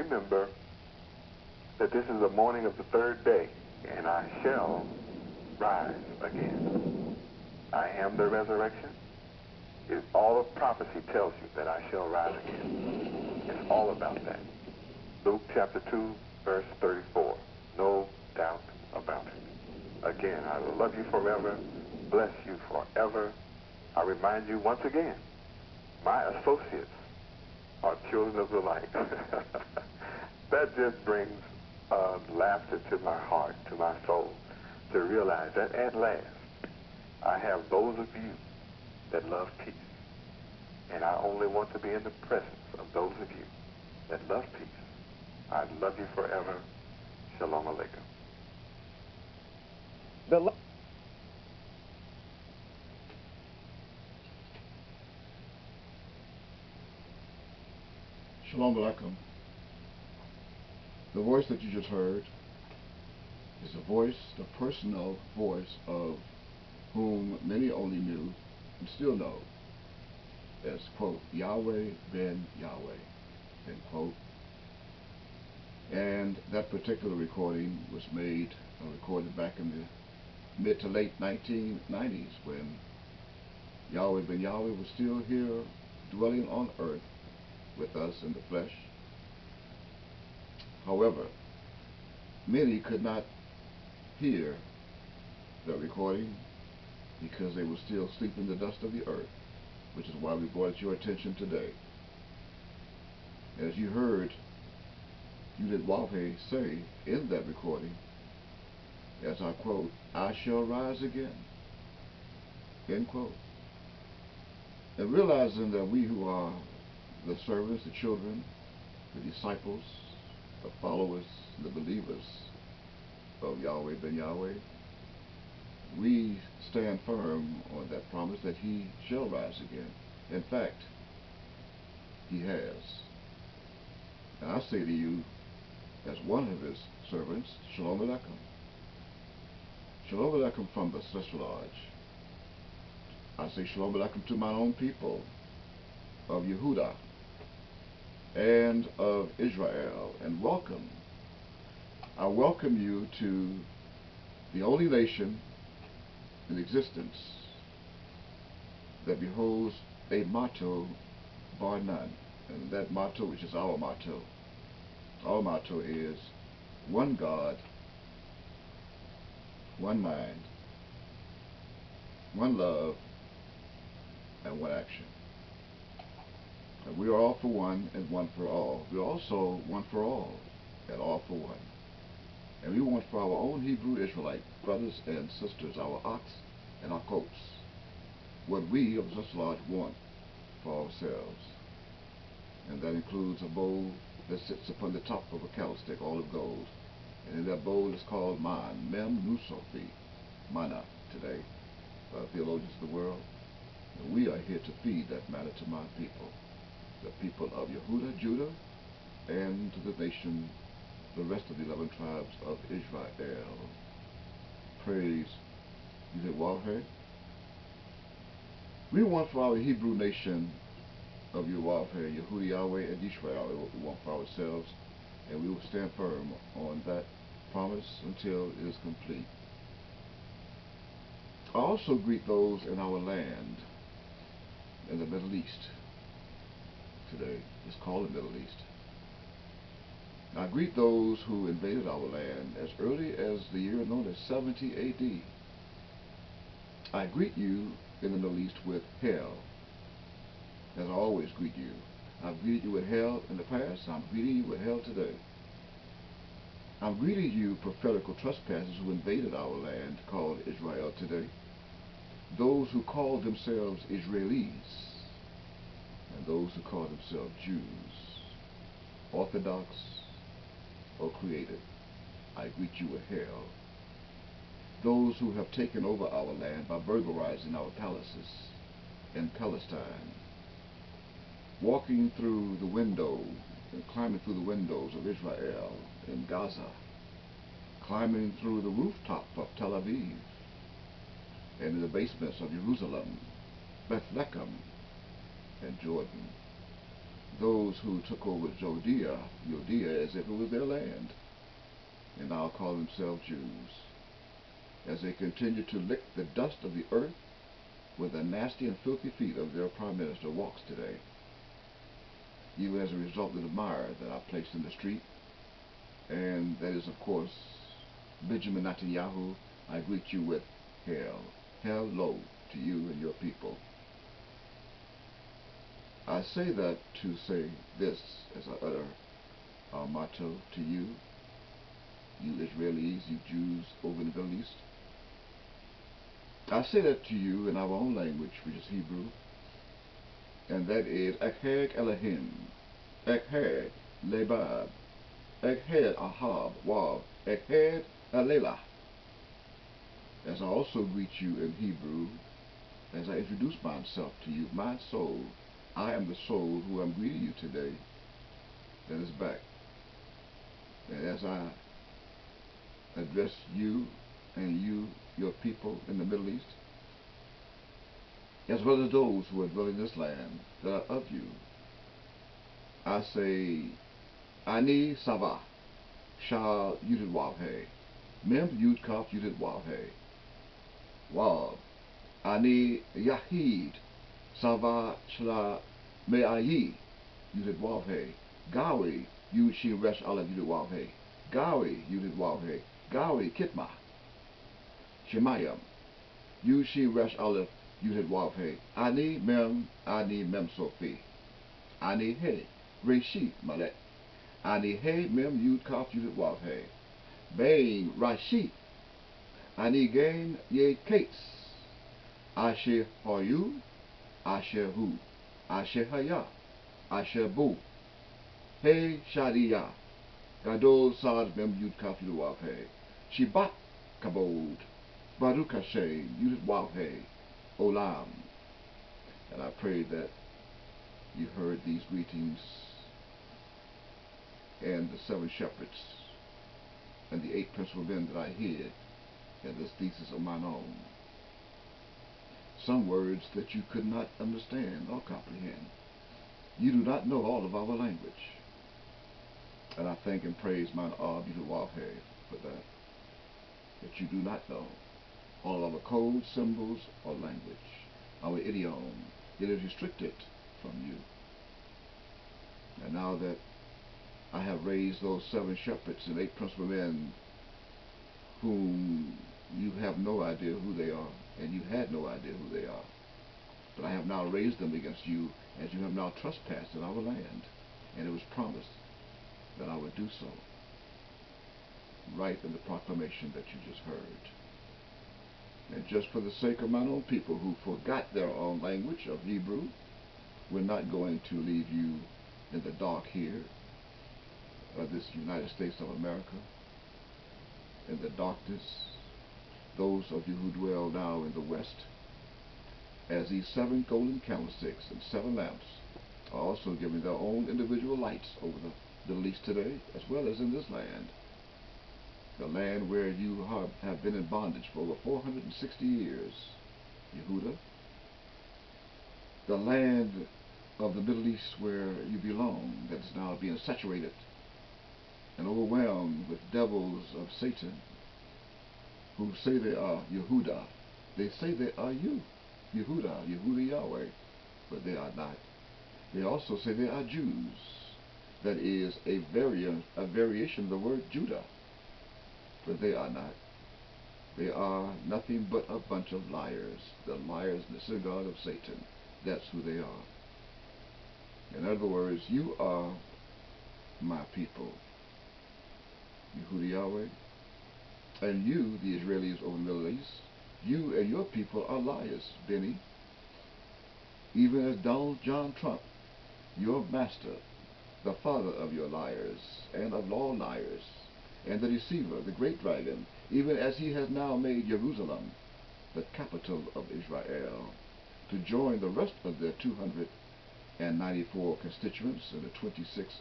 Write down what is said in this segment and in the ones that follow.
remember that this is the morning of the third day, and I shall rise again. I am the resurrection. All of prophecy tells you that I shall rise again. It's all about that. Luke chapter 2, verse 34. No doubt about it. Again, I love you forever, bless you forever. I remind you once again, my associates are children of the light. That just brings laughter to my heart, to my soul, to realize that at last I have those of you that love peace. And I only want to be in the presence of those of you that love peace. I love you forever. Shalom Aleichem. Shalom Aleichem. The voice that you just heard is the personal voice of whom many only knew and still know as, quote, Yahweh ben Yahweh, end quote. And that particular recording was recorded back in the mid to late 1990s when Yahweh ben Yahweh was still here dwelling on earth with us in the flesh. However, many could not hear the recording because they were still sleeping the dust of the earth, which is why we brought it to your attention today. As you heard Judith Walhe say in that recording, as I quote, I shall rise again, end quote. And realizing that we who are the servants, the children, the disciples, the followers, the believers of Yahweh ben Yahweh, we stand firm on that promise that he shall rise again. In fact, he has. And I say to you, as one of his servants, Shalom Aleichem. Shalom Aleichem from the Celestial Lodge. I say Shalom Aleichem to my own people of Yehuda and of Israel, and welcome. I welcome you to the only nation in existence that beholds a motto bar none, and that motto, which is our motto is one God, one mind, one love, and one action. And we are all for one and one for all. We are also one for all and all for one. And we want for our own Hebrew Israelite brothers and sisters, our ox and our coats, what we of the Lodge want for ourselves. And that includes a bowl that sits upon the top of a candlestick, all of gold. And in that bowl is called man, mem nusofi, manna today, by the theologians of the world. And we are here to feed that manna to my people, the people of Yehuda, Judah, and to the nation, the rest of the 11 tribes of Israel. Praise Yahweh. We want for our Hebrew nation of Yahweh, Yehuda, Yahweh, and Israel, what we want for ourselves, and we will stand firm on that promise until it is complete. I also greet those in our land in the Middle East. Today it's called the Middle East. I greet those who invaded our land as early as the year known as 70 AD. I greet you in the Middle East with hell, as I always greet you. I've greeted you with hell in the past, I'm greeting you with hell today. I'm greeting you prophetical trespassers who invaded our land called Israel today. Those who call themselves Israelis, and those who call themselves Jews, Orthodox or created, I greet you with hell. Those who have taken over our land by burglarizing our palaces in Palestine, walking through the window and climbing through the windows of Israel in Gaza, climbing through the rooftop of Tel Aviv, and in the basements of Jerusalem, Bethlehem, and Jordan. those who took over Judea as if it was their land, and now call themselves Jews, as they continue to lick the dust of the earth with the nasty and filthy feet of their prime minister walks today. Even as a result of the mire that I placed in the street, and that is, of course, Benjamin Netanyahu, I greet you with hell. Hello to you and your people. I say that to say this as I utter our motto to you, you Israelis, you Jews over in the Middle East. I say that to you in our own language, which is Hebrew, and that is Echad Elohim, Echad Lebab, Echad Ahab, Wav, Echad Alelah. As I also greet you in Hebrew, as I introduce myself to you, my soul, I am the soul who I'm greeting you today, that is back. And as I address you and you, your people in the Middle East, as well as those who are dwelling in this land that are of you, I say, Ani Sava, Shah Yudid Wav He, Mem Yud Kaf Yudid Wav He, Wav, Ani Yahid, Sava Shla Me'ayi, Yudid Wav He, Gawi, Yud Shi Resh Allah Yudid Wav He, Gawi, Yudid Wav He, Gawi Kitma, Shemayim, Yud Shi Resh Allah Yudid Wav He, Ani Mem Sofi, Ani He, Reshi Malek, Ani He Mem Yud Kaf Yudid Wav He, Bain Rashi, Ani Gain Ye Kates, Asher Hoyu, Asher Hu, Asher Haya, Asher Bu, He Shadiya, Gadol Sad Mem Yud Kaf Yudid Wav He, Shibat Kabod, Baruch Hashem Yudid Wav He, Olam. And I pray that you heard these greetings and the 7 shepherds and the 8 principal men that I hid in this thesis of mine own. Some words that you could not understand or comprehend. You do not know all of our language. And I thank and praise mine Ab Yudid Wav He for that. That you do not know all of our codes, symbols, or language. Our idiom. It is restricted from you. And now that I have raised those 7 shepherds and 8 principal men whom you have no idea who they are, and you had no idea who they are, but I have now raised them against you as you have now trespassed in our land, and it was promised that I would do so, right in the proclamation that you just heard. And just for the sake of mine own people who forgot their own language of Hebrew, we're not going to leave you in the dark here of this United States of America, in the darkness, those of you who dwell now in the West, as these 7 golden candlesticks and 7 lamps are also giving their own individual lights over the Middle East today, as well as in this land, the land where you have been in bondage for over 460 years, Yehuda, the land of the Middle East where you belong, that is now being saturated and overwhelmed with devils of Satan, who say they are Yehuda. They say they are you, Yehuda, Yehuda Yahweh, but they are not. They also say they are Jews. That is a variation of the word Judah, but they are not. They are nothing but a bunch of liars, the liars in the synagogue of Satan. That's who they are. In other words, you are my people, Yehuda Yahweh, and you, the Israelis over the Middle East, you and your people are liars, Benny. Even as Donald John Trump, your master, the father of your liars and of all liars, and the deceiver, the great dragon, even as he has now made Jerusalem the capital of Israel, to join the rest of their 294 constituents and the 26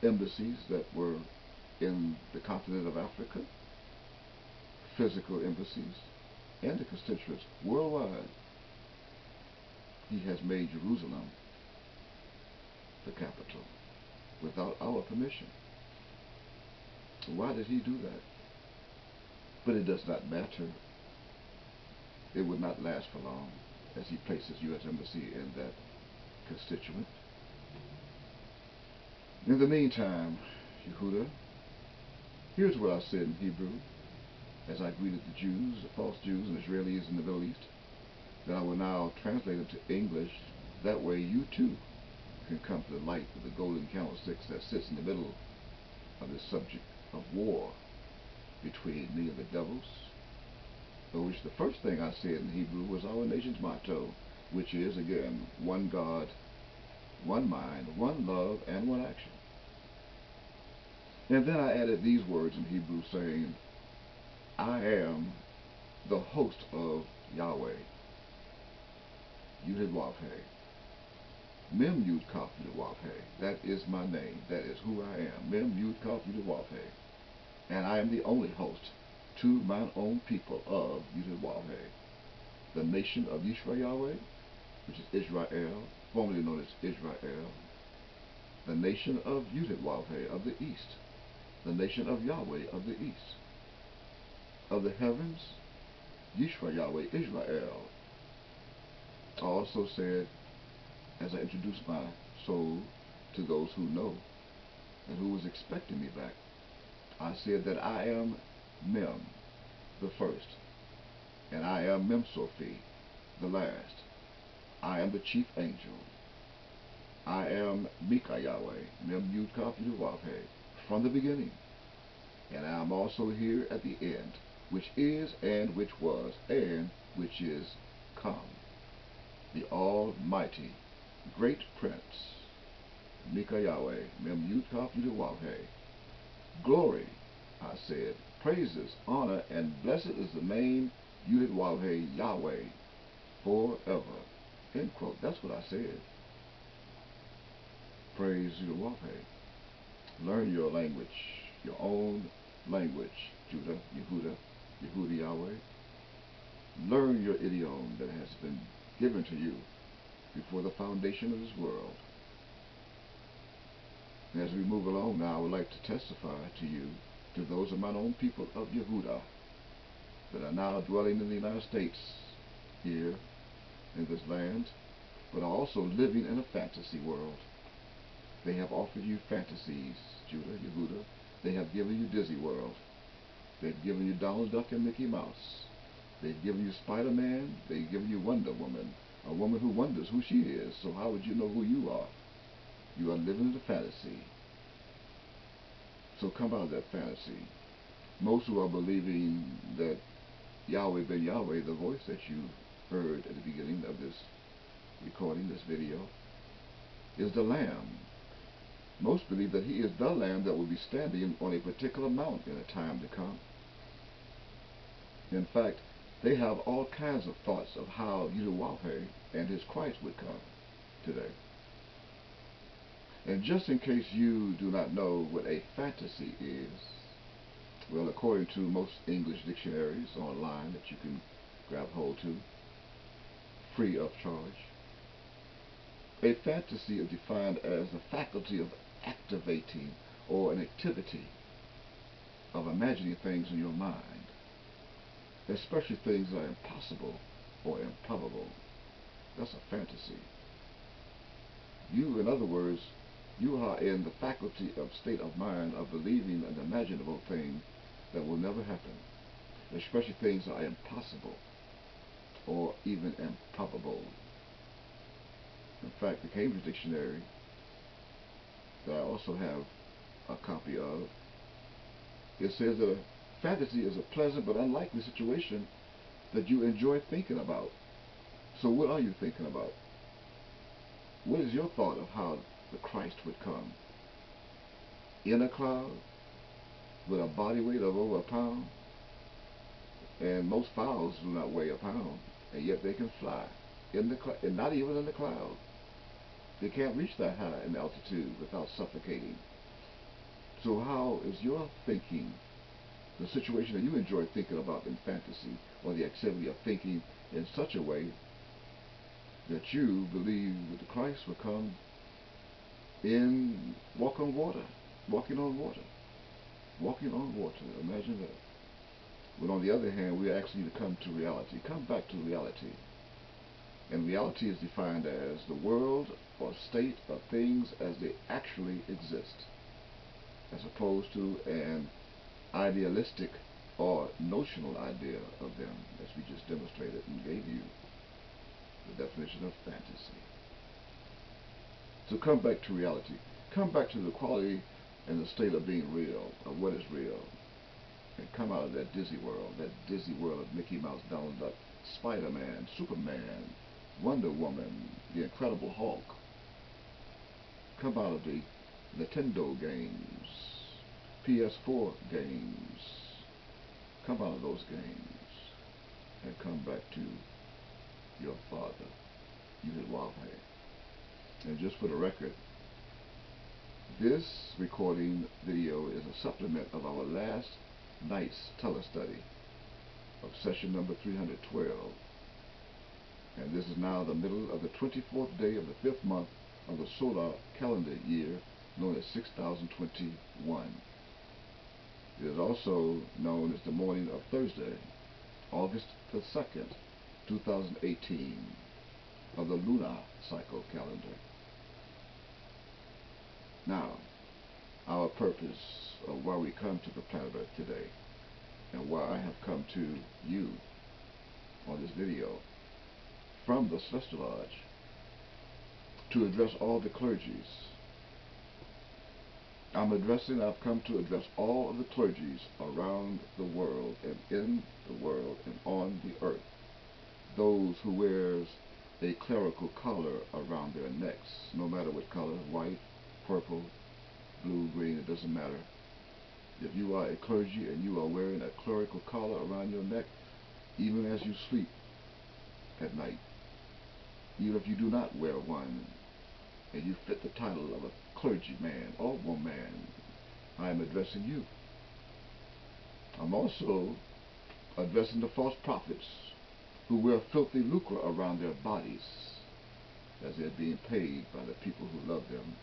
embassies that were in the continent of Africa, physical embassies, and the constituents worldwide. He has made Jerusalem the capital without our permission. Why did he do that? But it does not matter. It would not last for long as he places U.S. Embassy in that constituent. In the meantime, Yehuda, here's what I said in Hebrew as I greeted the Jews, the false Jews and Israelis in the Middle East, that I will now translate it to English. That way you too can come to the light of the golden candlesticks that sits in the middle of this subject of war between me and the devils, of which the first thing I said in Hebrew was our nation's motto, which is, again, one God, one mind, one love, and one action. And then I added these words in Hebrew saying, I am the host of Yahweh, Yud Wav He, Mem Yud Kaf Yud Wav He. That is my name. That is who I am. Mem Yud Kaf Yud Wav He. And I am the only host to mine own people of Yud Wav He, the nation of Yishra Yahweh, which is Israel, formerly known as Israel, the nation of Yud Wav He of the east, the nation of Yahweh of the east, of the heavens, Yishra Yahweh, Israel. I also said, as I introduced my soul to those who know and who was expecting me back, I said that I am Mem, the first, and I am Mem Sophi, the last. I am the chief angel. I am Mika Yahweh, Mem Yud Kaf Yud Wav He, from the beginning. And I am also here at the end, which is and which was and which is come. The Almighty, Great Prince, Mika Yahweh, Mem Yud Kaf Yud Wav He. Glory, I said, praises, honor, and blessed is the name Yud Wav He, Yahweh, forever. End quote. That's what I said. Praise Yud Wav He. Learn your language, your own language, Judah, Yehuda, Yehudi Yahweh. Learn your idiom that has been given to you before the foundation of this world. And as we move along now, I would like to testify to you, to those of my own people of Yehuda that are now dwelling in the United States here in this land, but are also living in a fantasy world. They have offered you fantasies, Judah, Yehuda. They have given you Disney World. They've given you Donald Duck and Mickey Mouse. They've given you Spider-Man. They've given you Wonder Woman, a woman who wonders who she is. So how would you know who you are? You are living in a fantasy. So come out of that fantasy. Most who are believing that Yahweh ben Yahweh, the voice that you heard at the beginning of this recording, this video, is the Lamb. Most believe that he is the Lamb that will be standing on a particular mount in a time to come. In fact, they have all kinds of thoughts of how Yud Wav He and his Christ would come today. And just in case you do not know what a fantasy is, well, according to most English dictionaries online that you can grab hold to, free of charge, a fantasy is defined as the faculty of activating or an activity of imagining things in your mind, especially things that are impossible or improbable. That's a fantasy. You, in other words, you are in the faculty of state of mind of believing an imaginable thing that will never happen, especially things that are impossible or even improbable. In fact, the Cambridge Dictionary that I also have a copy of, it says that a fantasy is a pleasant but unlikely situation that you enjoy thinking about. So what are you thinking about? What is your thought of how the Christ would come? In a cloud with a body weight of over a pound? And most fowls do not weigh a pound, and yet they can fly in the and not even in the cloud. They can't reach that high in altitude without suffocating. So how is your thinking, the situation that you enjoy thinking about in fantasy, or the activity of thinking in such a way that you believe that the Christ will come in walking on water, walking on water, walking on water. Imagine that. But on the other hand, we ask you to come to reality. Come back to reality. And reality is defined as the world or state of things as they actually exist, as opposed to an idealistic or notional idea of them, as we just demonstrated and gave you the definition of fantasy. So come back to reality. Come back to the quality and the state of being real, of what is real. And come out of that dizzy world of Mickey Mouse, Donald Duck, Spider-Man, Superman, Wonder Woman, the Incredible Hulk. Come out of the Nintendo games, PS4 games. Come out of those games and come back to your Father, Yahweh. And just for the record, this recording video is a supplement of our last night's telestudy of session number 312. And this is now the middle of the 24th day of the 5th month of the solar calendar year known as 6021. It is also known as the morning of Thursday, August the 2nd, 2018 of the lunar cycle calendar. Now, our purpose of why we come to the planet Earth today and why I have come to you on this video from the Celestial Lodge to address all the clergies. I've come to address all of the clergies around the world and in the world and on the earth. Those who wears a clerical collar around their necks, no matter what color, white, purple, blue, green, it doesn't matter. If you are a clergy and you are wearing a clerical collar around your neck, even as you sleep at night, even if you do not wear one, and you fit the title of a clergyman or woman, I am addressing you. I'm also addressing the false prophets who wear filthy lucre around their bodies as they're being paid by the people who love them.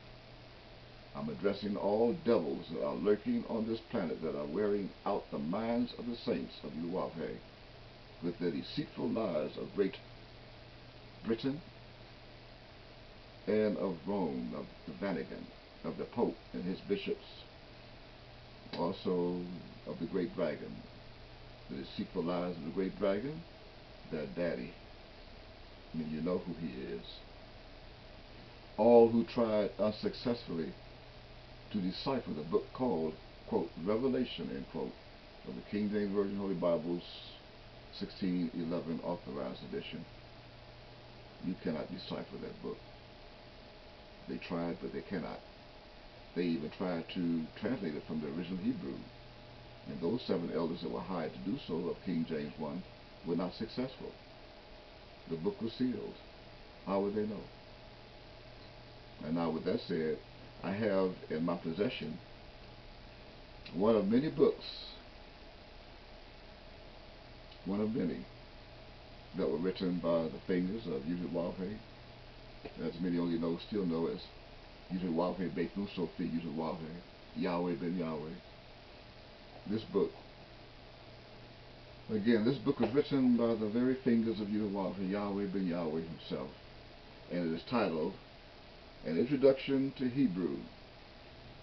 I'm addressing all devils that are lurking on this planet that are wearing out the minds of the saints of Yahweh with the deceitful lies of Great Britain and of Rome, of the Vatican, of the Pope and his bishops, also of the Great Dragon. The deceitful lies of the Great Dragon, their daddy. I mean, you know who he is. All who tried unsuccessfully to decipher the book called, quote, Revelation, end quote, of the King James Version Holy Bible's 1611 Authorized Edition. You cannot decipher that book. They tried, but they cannot. They even tried to translate it from the original Hebrew. And those 7 elders that were hired to do so of King James 1 were not successful. The book was sealed. How would they know? And now with that said, I have in my possession one of many books, one of many, that were written by the fingers of Yahweh, as many only know, still know as Yahweh Beit Nusofi, Yahweh, Yahweh ben Yahweh. This book, again, this book was written by the very fingers of Yahweh, Yahweh ben Yahweh himself, and it is titled An Introduction to Hebrew,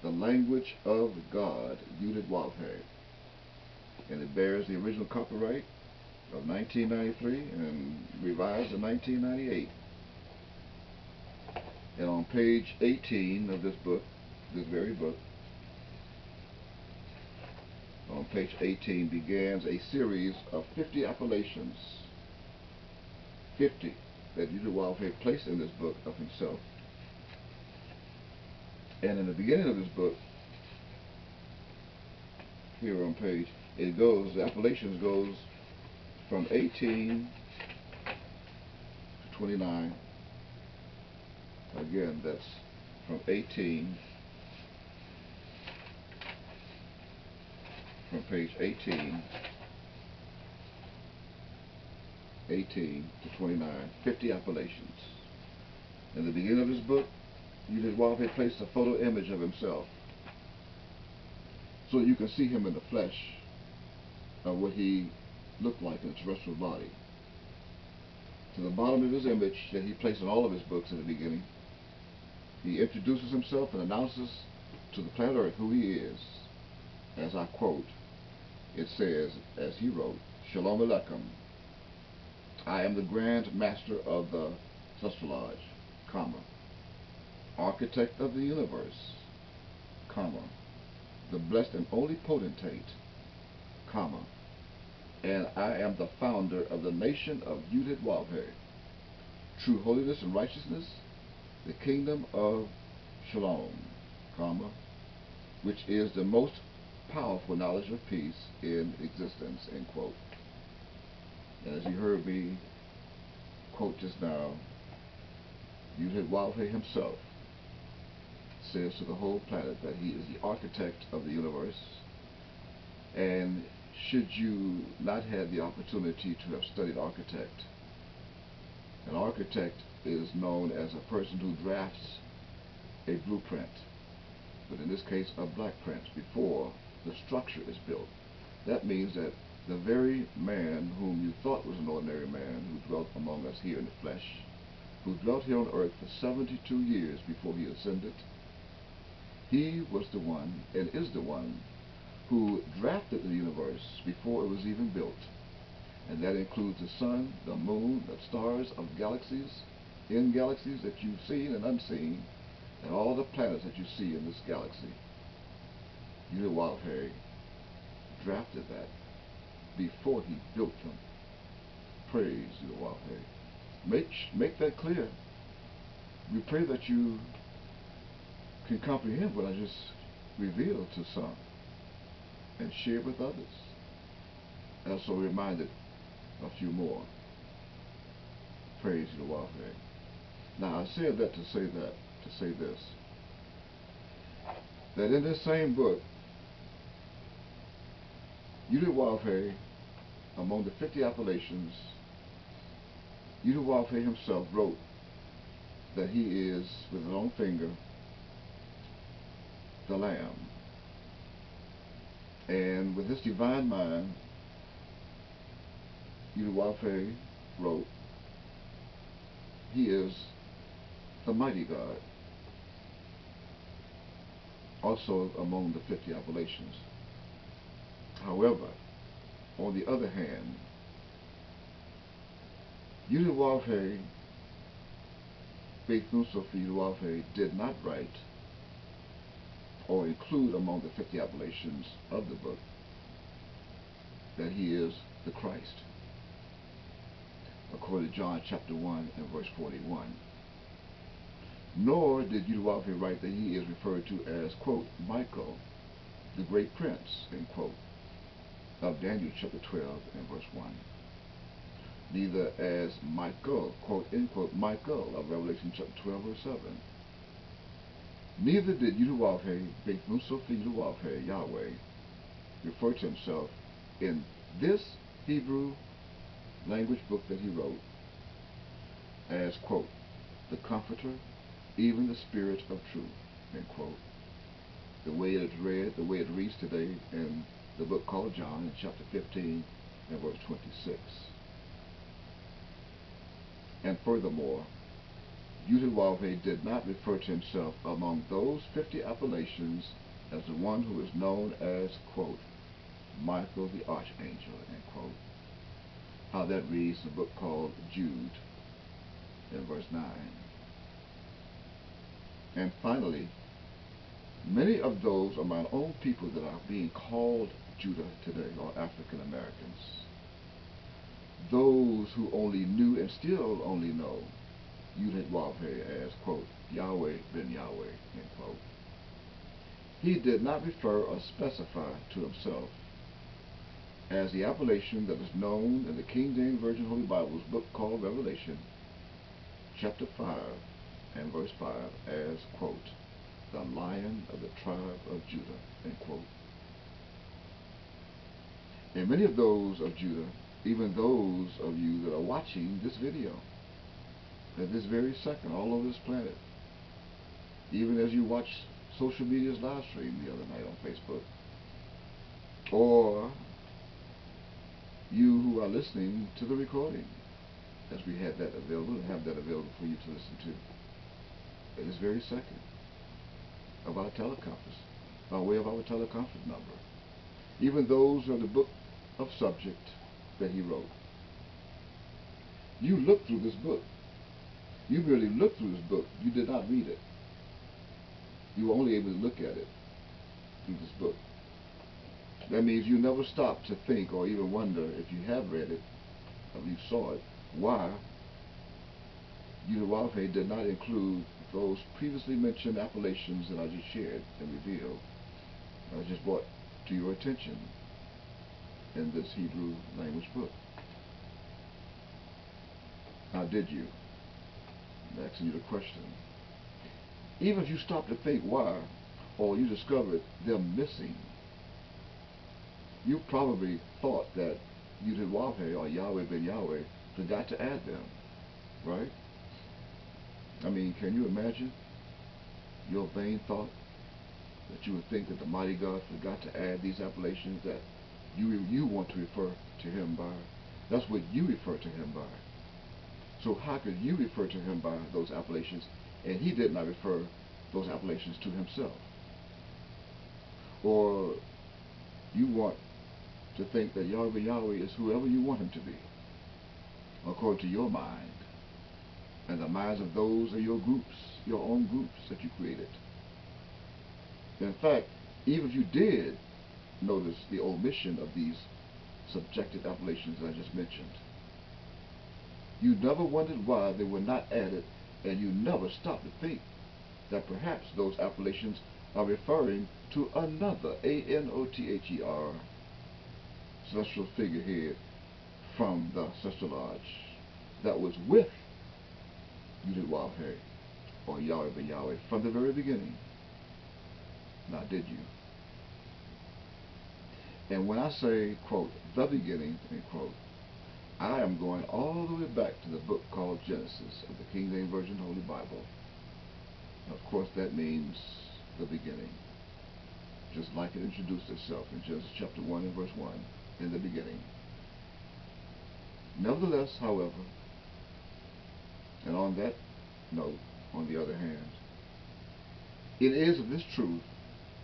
the Language of God, Yahweh, and it bears the original copyright of 1993 and revised in 1998. And on page 18 of this book, this very book, on page 18 begins a series of 50 appellations, 50 that Yahweh placed in this book of himself. And in the beginning of this book, here on page, it goes, the appellations goes from 18 to 29. Again, that's from 18, from page 18 to 29, 50 appellations. In the beginning of this book, Yudhidwaf had placed a photo image of himself so you can see him in the flesh of what he looked like in a terrestrial body. To the bottom of his image that he placed in all of his books in the beginning, he introduces himself and announces to the planet Earth who he is. As I quote, it says, as he wrote, Shalom Aleichem. I am the Grand Master of the Sustralage, comma, Architect of the Universe, comma, the Blessed and Only Potentate, comma, and I am the founder of the nation of Yudhidwavhe, true holiness and righteousness, the kingdom of Shalom, comma, which is the most powerful knowledge of peace in existence, end quote. And as you heard me quote just now, Yudhidwavhe himself says to the whole planet that he is the architect of the universe, and should you not have the opportunity to have studied architect, an architect is known as a person who drafts a blueprint, but in this case a black print, before the structure is built. That means that the very man whom you thought was an ordinary man, who dwelt among us here in the flesh, who dwelt here on earth for 72 years before he ascended, he was the one, and is the one, who drafted the universe before it was even built. And that includes the sun, the moon, the stars of galaxies, in galaxies that you've seen and unseen, and all the planets that you see in this galaxy. Yudhidwavhe drafted that before he built them. Praise Yudhidwavhe. Make that clear. We pray that you can comprehend what I just revealed to some and share with others. I also reminded a few more. Praise Yudhidwavhe. Now I said that to say this, that in this same book, Yudhidwavhe, among the 50 appellations, Yudhidwavhe himself wrote that he is, with his own finger, the Lamb. And with his divine mind, Yudhidwavhe wrote, he is the mighty God, also among the 50 appellations. However, on the other hand, Yudhidwavhe, Beit Nusaf Yudhidwavhe, did not write or include among the 50 appellations of the book that he is the Christ, according to John chapter 1 and verse 41. Nor did Yudhidwavhe write that he is referred to as, quote, Michael, the great prince, end quote, of Daniel chapter 12 and verse 1. Neither as Michael, quote, end quote, Michael of Revelation chapter 12 verse 7. Neither did Yudhidwavhe, Beit Nusaf Yudhidwavhe, Yahweh, refer to himself in this Hebrew language book that he wrote as, quote, the Comforter, even the Spirit of Truth, end quote. The way it's read, the way it reads today in the book called John in chapter 15 and verse 26. And furthermore, Yudhidwavhe did not refer to himself among those 50 appellations as the one who is known as, quote, Michael the Archangel, end quote. How that reads in the book called Jude in verse 9. And finally, many of those are my own people that are being called Judah today, or African Americans. Those who only knew and still only know Yudhidwavhe as, quote, Yahweh ben Yahweh, end quote. He did not refer or specify to himself as the appellation that is known in the King James Version Holy Bible's book called Revelation, chapter 5 and verse 5, as, quote, the Lion of the tribe of Judah, end quote. And many of those of Judah, even those of you that are watching this video at this very second all over this planet, even as you watch social media's live stream the other night on Facebook, or you who are listening to the recording, as we had that available and have that available for you to listen to at this very second of our teleconference, by way of our teleconference number. Even those of the book of subject that he wrote. You look through this book. You merely looked through this book. You did not read it. You were only able to look at it through this book. That means you never stop to think or even wonder, if you have read it, or you saw it, why Yudawalhe did not include those previously mentioned appellations that I just shared and revealed. I just brought to your attention in this Hebrew language book. Now, did you? I'm asking you the question. Even if you stop to think why, or you discovered them missing, you probably thought that Yudawalhe or Yahweh ben Yahweh forgot to add them, right? I mean, can you imagine your vain thought that you would think that the mighty God forgot to add these appellations that you want to refer to him by? That's what you refer to him by. So how could you refer to him by those appellations and he did not refer those appellations to himself? Or you want to think that Yahweh Yahweh is whoever you want him to be, according to your mind and the minds of those of your groups, your own groups that you created. In fact, even if you did notice the omission of these subjective appellations that I just mentioned, you never wondered why they were not added, and you never stopped to think that perhaps those appellations are referring to another Another celestial figurehead from the Ancestral Lodge that was with Yudawalhe or Yahweh ben Yahweh from the very beginning. Now, did you? And when I say, quote, the beginning, end quote, I am going all the way back to the book called Genesis of the King James Version Holy Bible. Of course, that means the beginning, just like it introduced itself in Genesis chapter 1 and verse 1, in the beginning. Nevertheless, however, and on that note, on the other hand, it is of this truth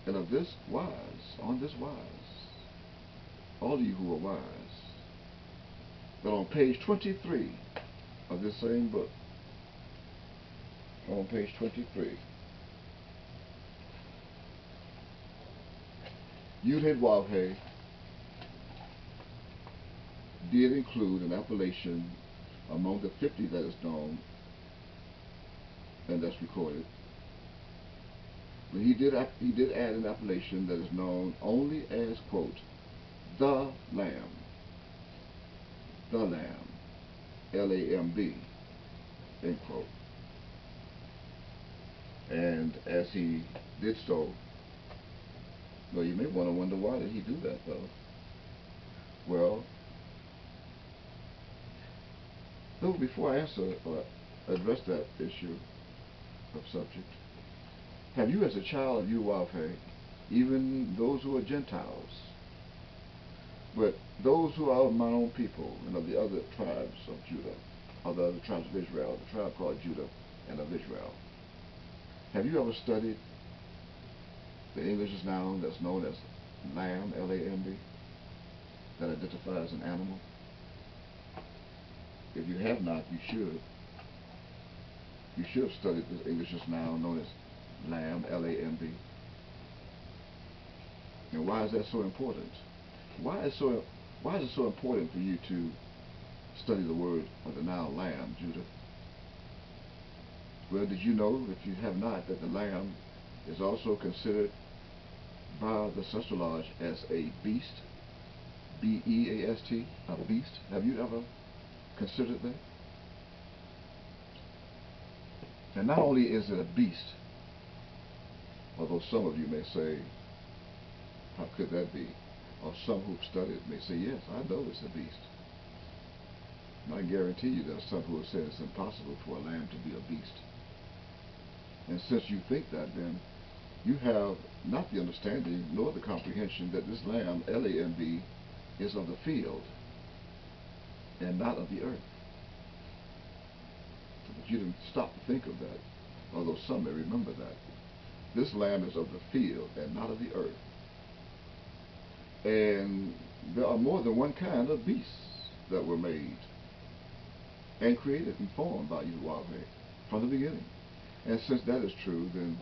and of this wise, on this wise, all of you who are wise, that on page 23 of this same book, on page 23, Yudawalhe did include an appellation among the 50 that is known and that's recorded. But he did add an appellation that is known only as, quote, the Lamb, Lamb, end quote. And as he did so, well, you may want to wonder, why did he do that, though? Well, though, before I answer or address that issue of subject, have you, as a child of Yudawalhe, even those who are Gentiles, but those who are of my own people and of the other tribes of Judah, of the other tribes of Israel, the tribe called Judah and of Israel, have you ever studied the English noun that's known as lamb, Lamb, that identifies an animal? If you have not, you should. You should have studied this English noun known as lamb, Lamb. And why is that so important? Why is it so important for you to study the word or the noun lamb, Judah? Well, did you know, if you have not, that the lamb is also considered by the Ancestral Lodge as a beast? B-E-A-S-T, a beast. Have you ever considered that? And not only is it a beast, although some of you may say, how could that be? Or some who've studied may say, yes, I know it's a beast. And I guarantee you there are some who have said it's impossible for a lamb to be a beast. And since you think that, then you have not the understanding nor the comprehension that this lamb, Lamb, is of the field and not of the earth. But you didn't stop to think of that, although some may remember that. This lamb is of the field and not of the earth. And there are more than one kind of beasts that were made and created and formed by Yahweh from the beginning. And since that is true, then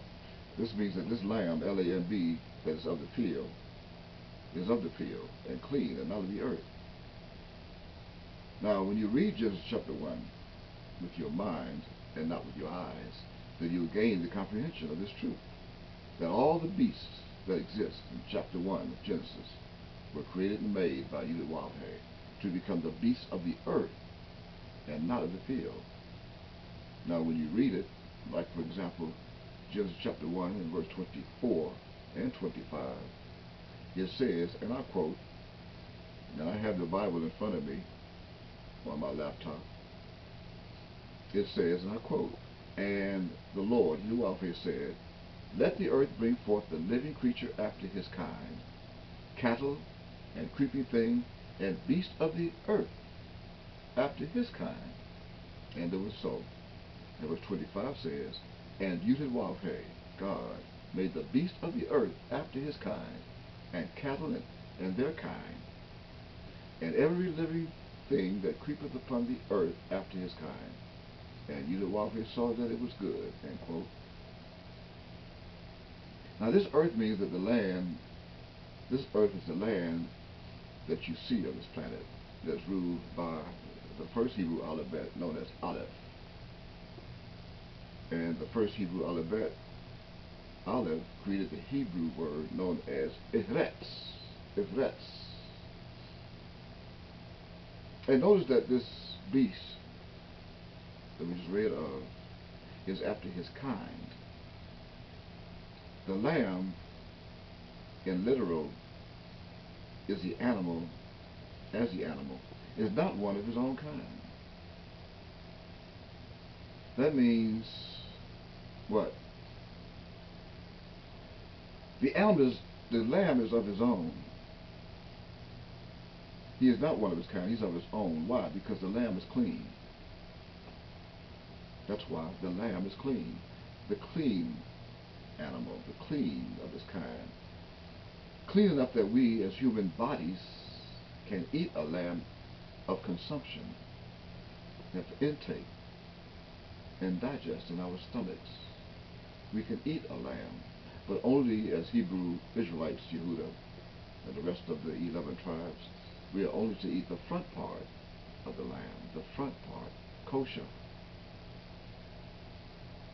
this means that this lamb, Lamb, that is of the field and clean and not of the earth. Now, when you read Genesis chapter 1 with your mind and not with your eyes, then you gain the comprehension of this truth, that all the beasts that exist in chapter 1 of Genesis were created and made by Yahweh to become the beasts of the earth and not of the field. Now, when you read it, like for example, Genesis chapter 1 and verse 24 and 25, it says, and I quote, and I have the Bible in front of me on my laptop. It says, and I quote, and the Lord, Yahweh, said, let the earth bring forth the living creature after his kind, cattle and creeping thing and beast of the earth after his kind. And it was so. And verse 25 says, and Yahweh, God, made the beast of the earth after his kind, and cattle and their kind, and every living thing that creepeth upon the earth after his kind. And Yahweh saw that it was good. End quote. Now this earth means that this earth is the land that you see on this planet that's ruled by the first Hebrew alphabet known as Aleph. And the first Hebrew alphabet, Aleph, created the Hebrew word known as Eretz. Eretz. And notice that this beast that we just read of is after his kind. The lamb, in literal, is the animal, is not one of his own kind. That means what? The lamb is of his own. He is not one of his kind, he's of his own. Why? Because the lamb is clean. That's why the lamb is clean. The clean animal, the clean of his kind. Clean enough that we as human bodies can eat a lamb of consumption, and for intake and digest in our stomachs. We can eat a lamb, but only as Hebrew Israelites, Yehuda, and the rest of the 11 tribes, we are only to eat the front part of the lamb, the front part, kosher.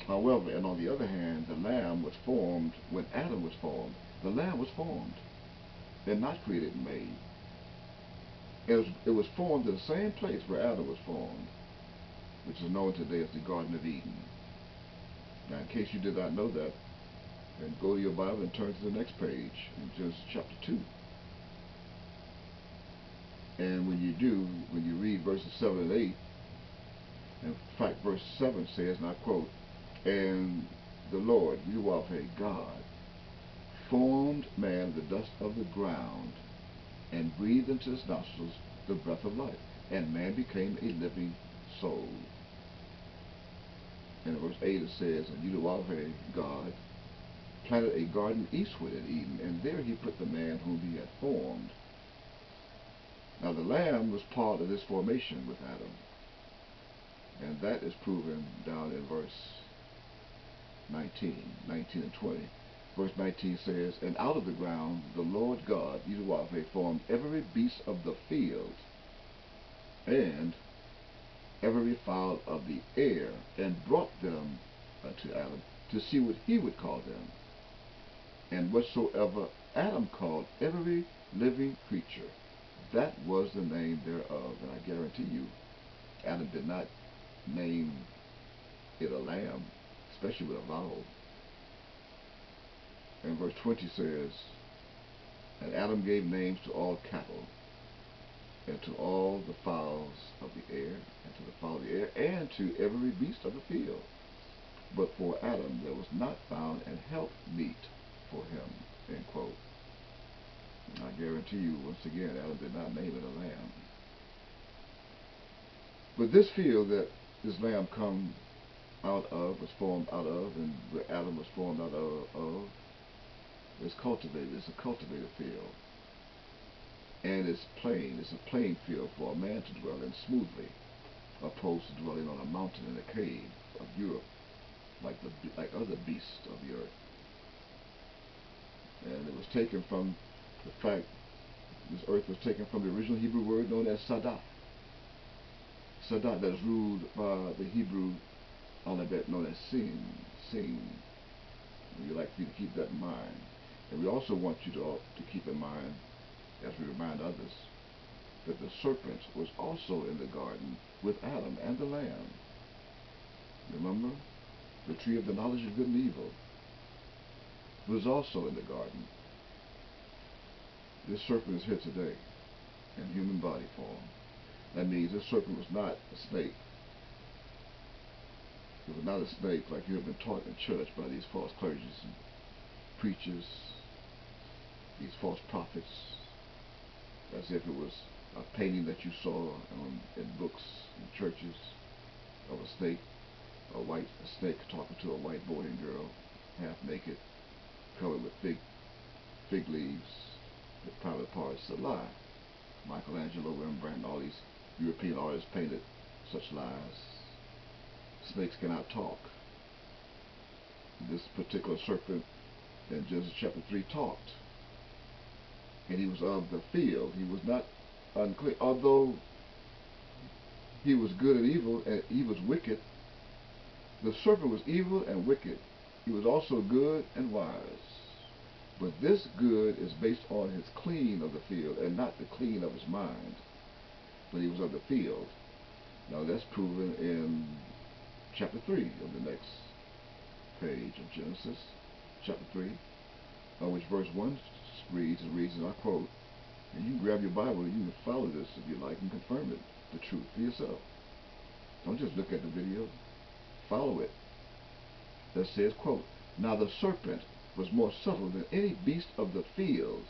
However, and on the other hand, the lamb was formed when Adam was formed. The lamb was formed and not created and made. It was formed in the same place where Adam was formed, which is known today as the Garden of Eden. Now, in case you did not know that, then go to your Bible and turn to the next page in Genesis chapter 2. And when you do, when you read verses 7 and 8, in fact, verse 7 says, and I quote, and the Lord, Yahweh, God, formed man of the dust of the ground and breathed into his nostrils the breath of life, and man became a living soul. And in verse 8 it says, and Yahweh, God, planted a garden eastward in Eden, and there he put the man whom he had formed. Now the lamb was part of this formation with Adam, and that is proven down in verse 19 and 20. Verse 19 says, and out of the ground the Lord God, Yahweh, formed every beast of the field, and every fowl of the air, and brought them unto Adam, to see what he would call them. And whatsoever Adam called every living creature, that was the name thereof. And I guarantee you, Adam did not name it a lamb, especially with a vowel. And verse 20 says, and Adam gave names to all cattle, and to all the fowls of the air, and to the fowl of the air, and to every beast of the field. but for Adam there was not found an help meet for him, end quote. And I guarantee you, once again, Adam did not name it a lamb. But this field that this lamb come out of, was formed out of, and where Adam was formed out of is cultivated. It's a cultivated field. And it's plain. It's a plain field for a man to dwell in smoothly, opposed to dwelling on a mountain in a cave of Europe, like other beasts of the earth. And it was taken from the fact this earth was taken from the original Hebrew word known as Sadah. Sadah, that is ruled by the Hebrew alphabet known as Sin. We'd like for you to keep that in mind. And we also want you to keep in mind, as we remind others, that the serpent was also in the garden with Adam and the lamb. Remember? The tree of the knowledge of good and evil was also in the garden. This serpent is here today in human body form. That means this serpent was not a snake. It was not a snake like you have been taught in church by these false clergies and preachers, these false prophets, as if it was a painting that you saw in books in churches of a snake, a snake talking to a white boy and girl, half naked, covered with fig leaves, with private parts. A lie. Michelangelo, Rembrandt, and all these European artists painted such lies. Snakes cannot talk. This particular serpent in Genesis chapter 3 talked. And he was of the field. He was not unclean. Although he was good and evil, and he was wicked, the serpent was evil and wicked. He was also good and wise. But this good is based on his clean of the field and not the clean of his mind. But he was of the field. Now that's proven in chapter 3 of the next page of Genesis, chapter 3, which verse 1 reads, and I quote, and you can grab your Bible and you can follow this if you like and confirm it, the truth for yourself. Don't just look at the video. Follow it. That says, quote, now the serpent was more subtle than any beast of the field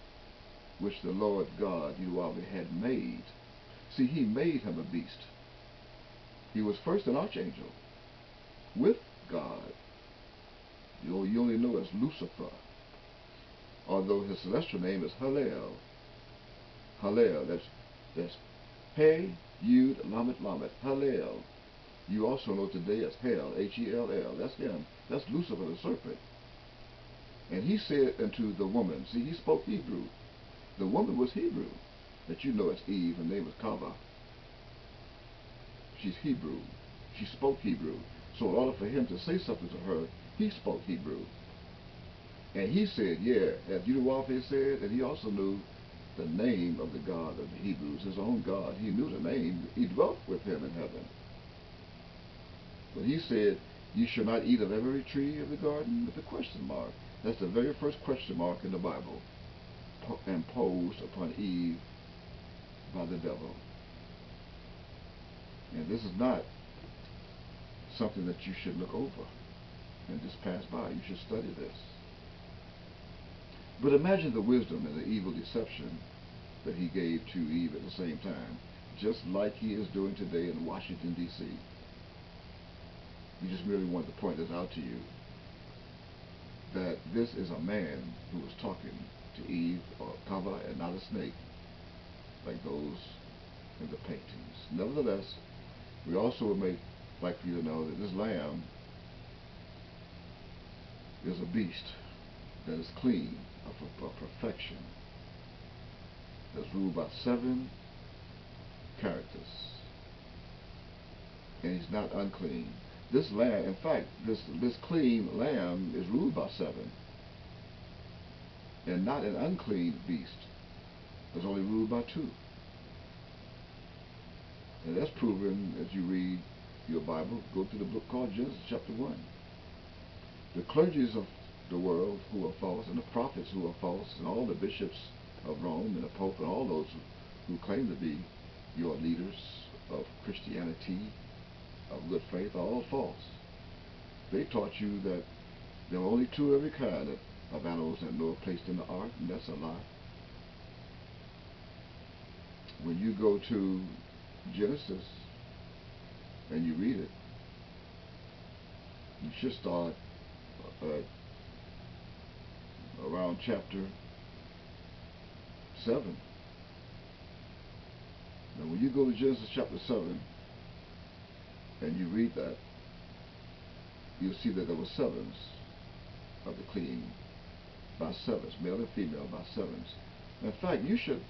which the Lord God Yahweh had made. See, he made him a beast. He was first an archangel with God. You only know as Lucifer, although his celestial name is Hallel. Hallel, that's He, Yud, Lamet, Lamet, Hallel. You also know today as Hell, H-E-L-L. That's him. That's Lucifer the serpent. And he said unto the woman, see, he spoke Hebrew. The woman was Hebrew, that you know as Eve. Her name was Kava. She's Hebrew. She spoke Hebrew. So in order for him to say something to her, he spoke Hebrew. And he said, yeah, as Yahweh said, that he also knew the name of the God of the Hebrews, his own God. He knew the name. He dwelt with him in heaven. But he said, you shall not eat of every tree of the garden, with a question mark. That's the very first question mark in the Bible, imposed upon Eve by the devil. And this is not something that you should look over and just pass by. You should study this. But imagine the wisdom and the evil deception that he gave to Eve at the same time, just like he is doing today in Washington, D.C. We just merely wanted to point this out to you, that this is a man who was talking to Eve, or Kava, and not a snake, like those in the paintings. Nevertheless, we also would like for you to know that this lamb is a beast that is clean, of perfection, that's ruled by 7 characters, and he's not unclean. This lamb, in fact, this clean lamb is ruled by 7, and not an unclean beast that's only ruled by 2. And that's proven as you read your Bible. Go to the book called Genesis chapter 1. The clergies of the world who are false, and the prophets who are false, and all the bishops of Rome, and the Pope, and all those who claim to be your leaders of Christianity, of good faith, are all false. They taught you that there were only two every kind of animals that Noah placed in the ark, and that's a lie. When you go to Genesis and you read it, you should start around chapter 7. Now, when you go to Genesis chapter 7 and you read that, you'll see that there were sevens of the clean by sevens, male and female by sevens. In fact, you should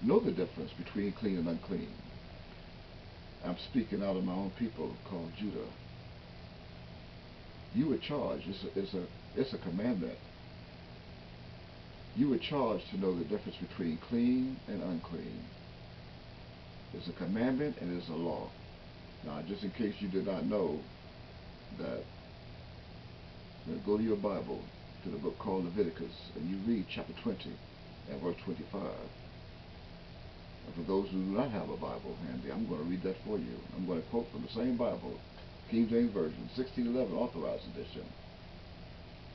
know the difference between clean and unclean. I'm speaking out of my own people called Judah. You were charged, it's a commandment. You were charged to know the difference between clean and unclean. It's a commandment and it's a law. Now, just in case you did not know that, go to your Bible, to the book called Leviticus, and you read chapter 20 and verse 25. And for those who do not have a Bible handy, I'm going to read that for you. I'm going to quote from the same Bible, King James Version, 1611 Authorized Edition,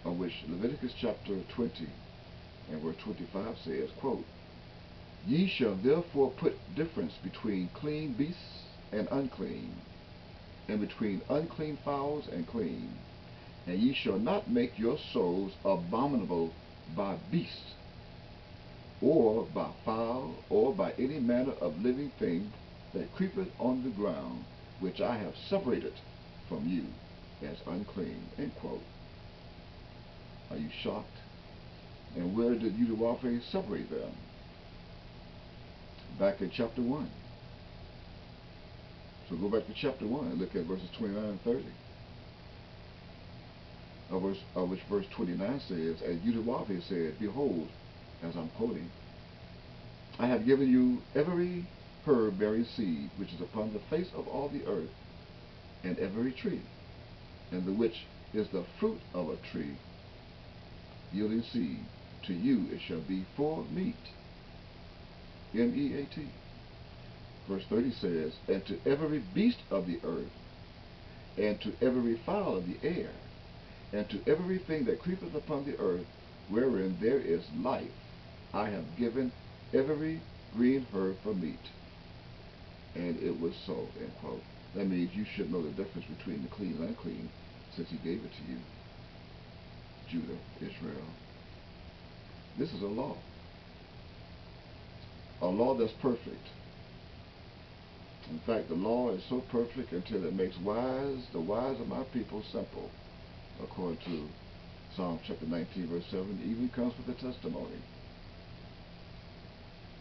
on which Leviticus chapter 20 and verse 25 says, quote, "Ye shall therefore put difference between clean beasts and unclean, and between unclean fowls and clean. And ye shall not make your souls abominable by beast, or by fowl, or by any manner of living thing that creepeth on the ground, which I have separated from you as unclean." End quote. Are you shocked? And where did Deuteronomy separate them? Back in chapter 1. So go back to chapter 1 and look at verses 29 and 30. Of which verse 29 says, "And Deuteronomy said, Behold," as I'm quoting, "I have given you every herb bearing seed, which is upon the face of all the earth, and every tree, and the which is the fruit of a tree, yielding seed. To you it shall be for meat." M-E-A-T. Verse 30 says, "And to every beast of the earth, and to every fowl of the air, and to everything that creepeth upon the earth, wherein there is life, I have given every green herb for meat." And it was so, end quote. That means you should know the difference between the clean and unclean, since he gave it to you, Judah, Israel. This is a law that's perfect. In fact, the law is so perfect until it makes the wise of my people simple, according to Psalm chapter 19, verse 7, even comes with a testimony.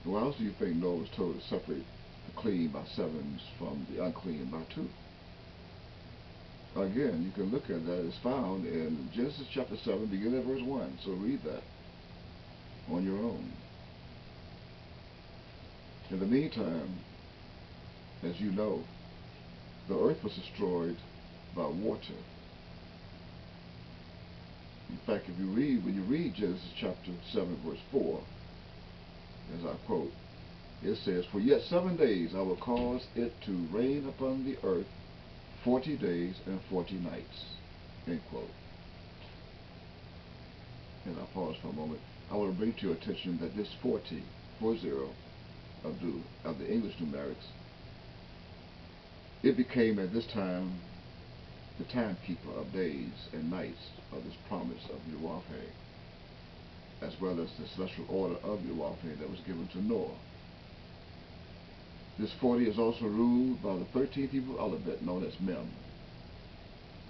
Why else do you think Noah was told to separate the clean by sevens from the unclean by two? Again, you can look at that. It's found in Genesis chapter 7, beginning at verse 1. So read that on your own. In the meantime, as you know, the earth was destroyed by water. In fact, when you read Genesis chapter 7, verse 4, as I quote, it says, "For yet 7 days I will cause it to rain upon the earth 40 days and 40 nights." End quote. And I'll pause for a moment. I want to bring to your attention that this 40 of the English numerics, it became at this time the timekeeper of days and nights of this promise of Deuteronomy, as well as the celestial order of Deuteronomy that was given to Noah. This 40 is also ruled by the 13th Hebrew alphabet known as Mem.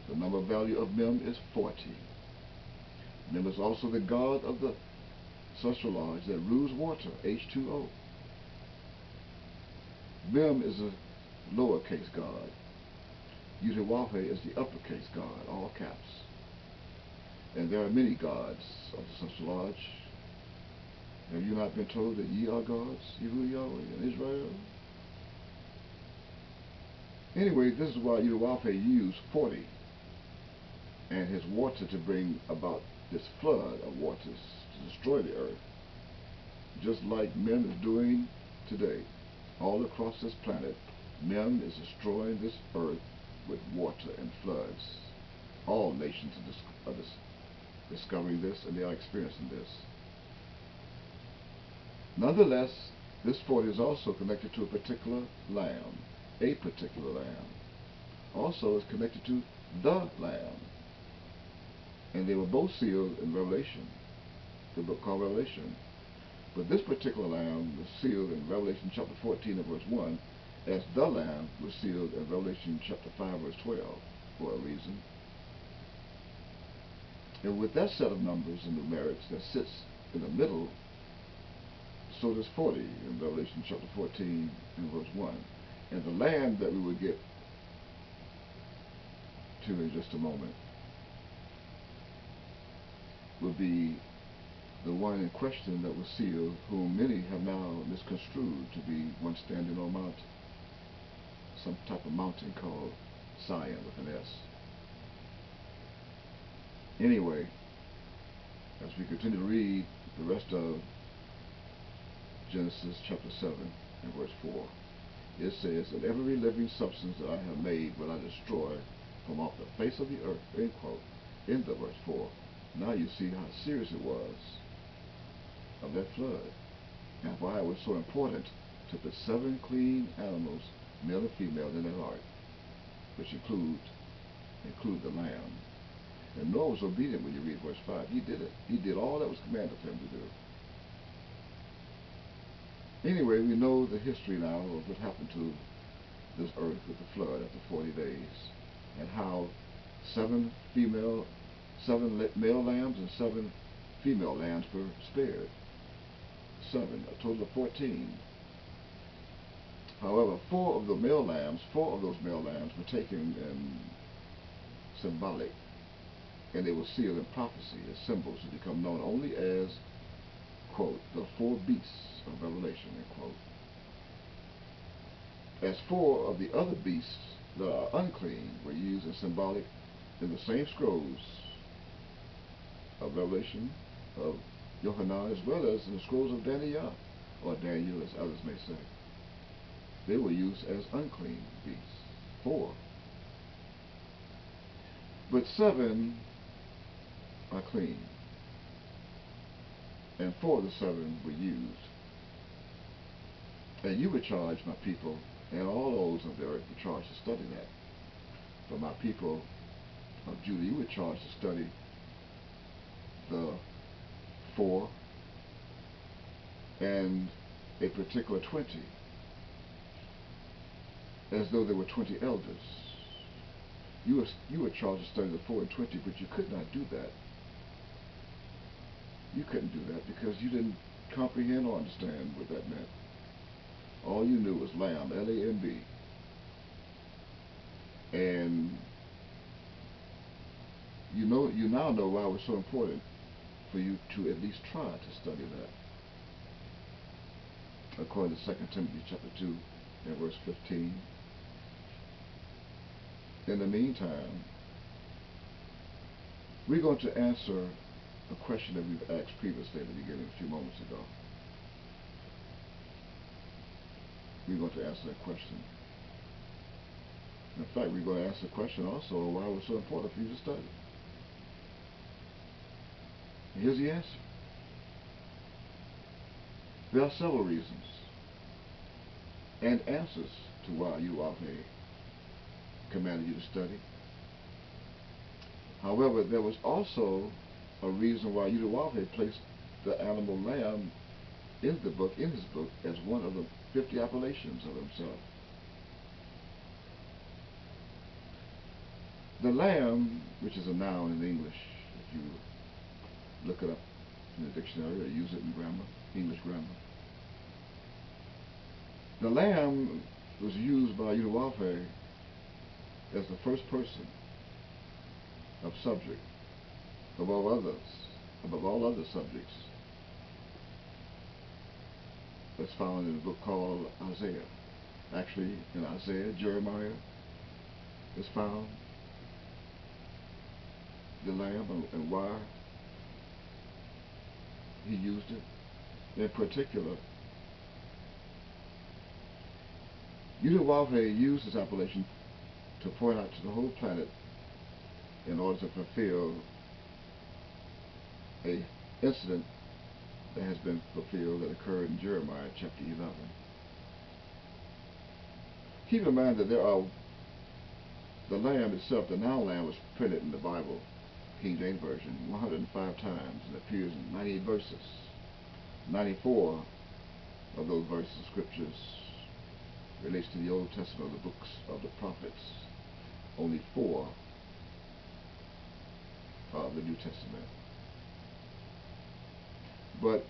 The number value of Mem is 40. Mem is also the god of the celestial lodge that rules water, H2O. Mem is a lowercase god. Deuteronomy is the uppercase god, all caps. And there are many gods of the celestial lodge. Have you not been told that ye are gods, Yehu, Yahweh, and Israel? Anyway, this is why Deuteronomy used 40 and his water to bring about this flood of waters to destroy the earth, just like Mem is doing today. All across this planet, Mem is destroying this earth with water and floods. All nations are discovering this, and they are experiencing this. Nonetheless, this 40 is also connected to a particular lamb. A particular lamb. Also is connected to the lamb. And they were both sealed in Revelation, the book called Revelation. But this particular lamb was sealed in Revelation chapter 14 and verse 1, as the lamb was sealed in Revelation chapter 5 verse 12 for a reason. And with that set of numbers and numerics that sits in the middle, so does 40 in Revelation chapter 14 and verse 1. And the lamb that we will get to in just a moment will be the one in question that was sealed, whom many have now misconstrued to be one standing on a mountain, some type of mountain called Zion with an S. Anyway, as we continue to read the rest of Genesis chapter 7 and verse 4, it says, "And every living substance that I have made will I destroy from off the face of the earth," end quote, in the verse 4. Now you see how serious it was of that flood, and why it was so important to put 7 clean animals, male and female, in that ark, which include the lamb. And Noah was obedient when you read verse 5. He did it. He did all that was commanded for him to do. Anyway, we know the history now of what happened to this earth with the flood after 40 days, and how 7 male lambs and 7 female lambs were spared. 7, a total of 14. However, 4 of those male lambs were taken in symbolic, and they were sealed in prophecy as symbols to become known only as, quote, the 4 beasts of Revelation, end quote. As 4 of the other beasts that are unclean were used as symbolic in the same scrolls of Revelation, of Yohanan, as well as in the scrolls of Daniel, or Daniel as others may say. They were used as unclean beasts. 4. But 7 are clean, and 4 of the 7 were used. And you were charged, my people, and all those of the earth were charged to study that. For my people of Judah, you were charged to study the 4 and a particular 20, as though there were 20 elders. You were charged to study the 4 and 20, but you could not do that. You couldn't do that because you didn't comprehend or understand what that meant. All you knew was lamb, L-A-M-B. And you now know why it was so important for you to at least try to study that. According to 2 Timothy chapter 2 and verse 15. In the meantime, we're going to answer a question that we've asked previously at the beginning a few moments ago. We're going to answer that question. In fact, we're going to answer the question also why it was so important for you to study. And here's the answer. There are several reasons and answers to why Yahweh commanded you to study. However, there was also a reason why Yahweh placed the animal lamb in his book, as one of the 50 appellations of himself. The lamb, which is a noun in English, if you look it up in the dictionary or use it in grammar, English grammar. The lamb was used by Yahweh as the first person of subject above all other subjects. That's found in a book called Isaiah. Actually, in Isaiah, Jeremiah is found the lamb and why he used it. In particular, Yahweh used this appellation to point out to the whole planet in order to fulfill a incident that has been fulfilled that occurred in Jeremiah chapter 11. Keep in mind that the lamb itself, the noun lamb, was printed in the Bible, King James Version, 105 times and appears in 98 verses. 94 of those verses of scriptures relates to the Old Testament, the books of the prophets. Only 4 of the New Testament. But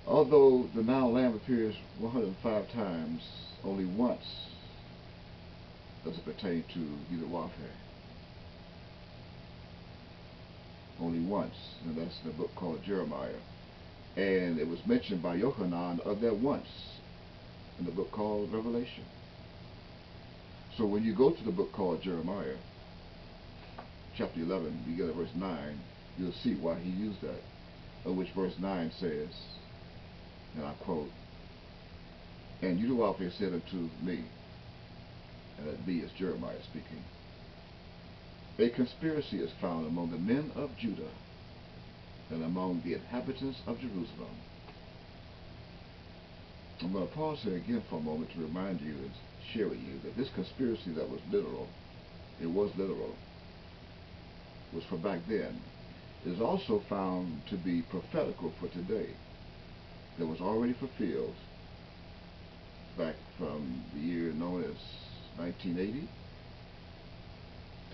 although the noun lamb appears 105 times, only once does it pertain to either warfare. Only once, and that's the book called Jeremiah. And it was mentioned by Yochanan of that once in the book called Revelation. So when you go to the book called Jeremiah, chapter 11, begin at verse 9, you'll see why he used that, of which verse 9 says, and I quote, "And Yudawalpe said unto me," and that me is Jeremiah speaking, "A conspiracy is found among the men of Judah and among the inhabitants of Jerusalem." I'm going to pause here again for a moment to remind you and share with you that this conspiracy that was literal, it was literal, was for back then, is also found to be prophetical for today. That was already fulfilled back from the year known as 1980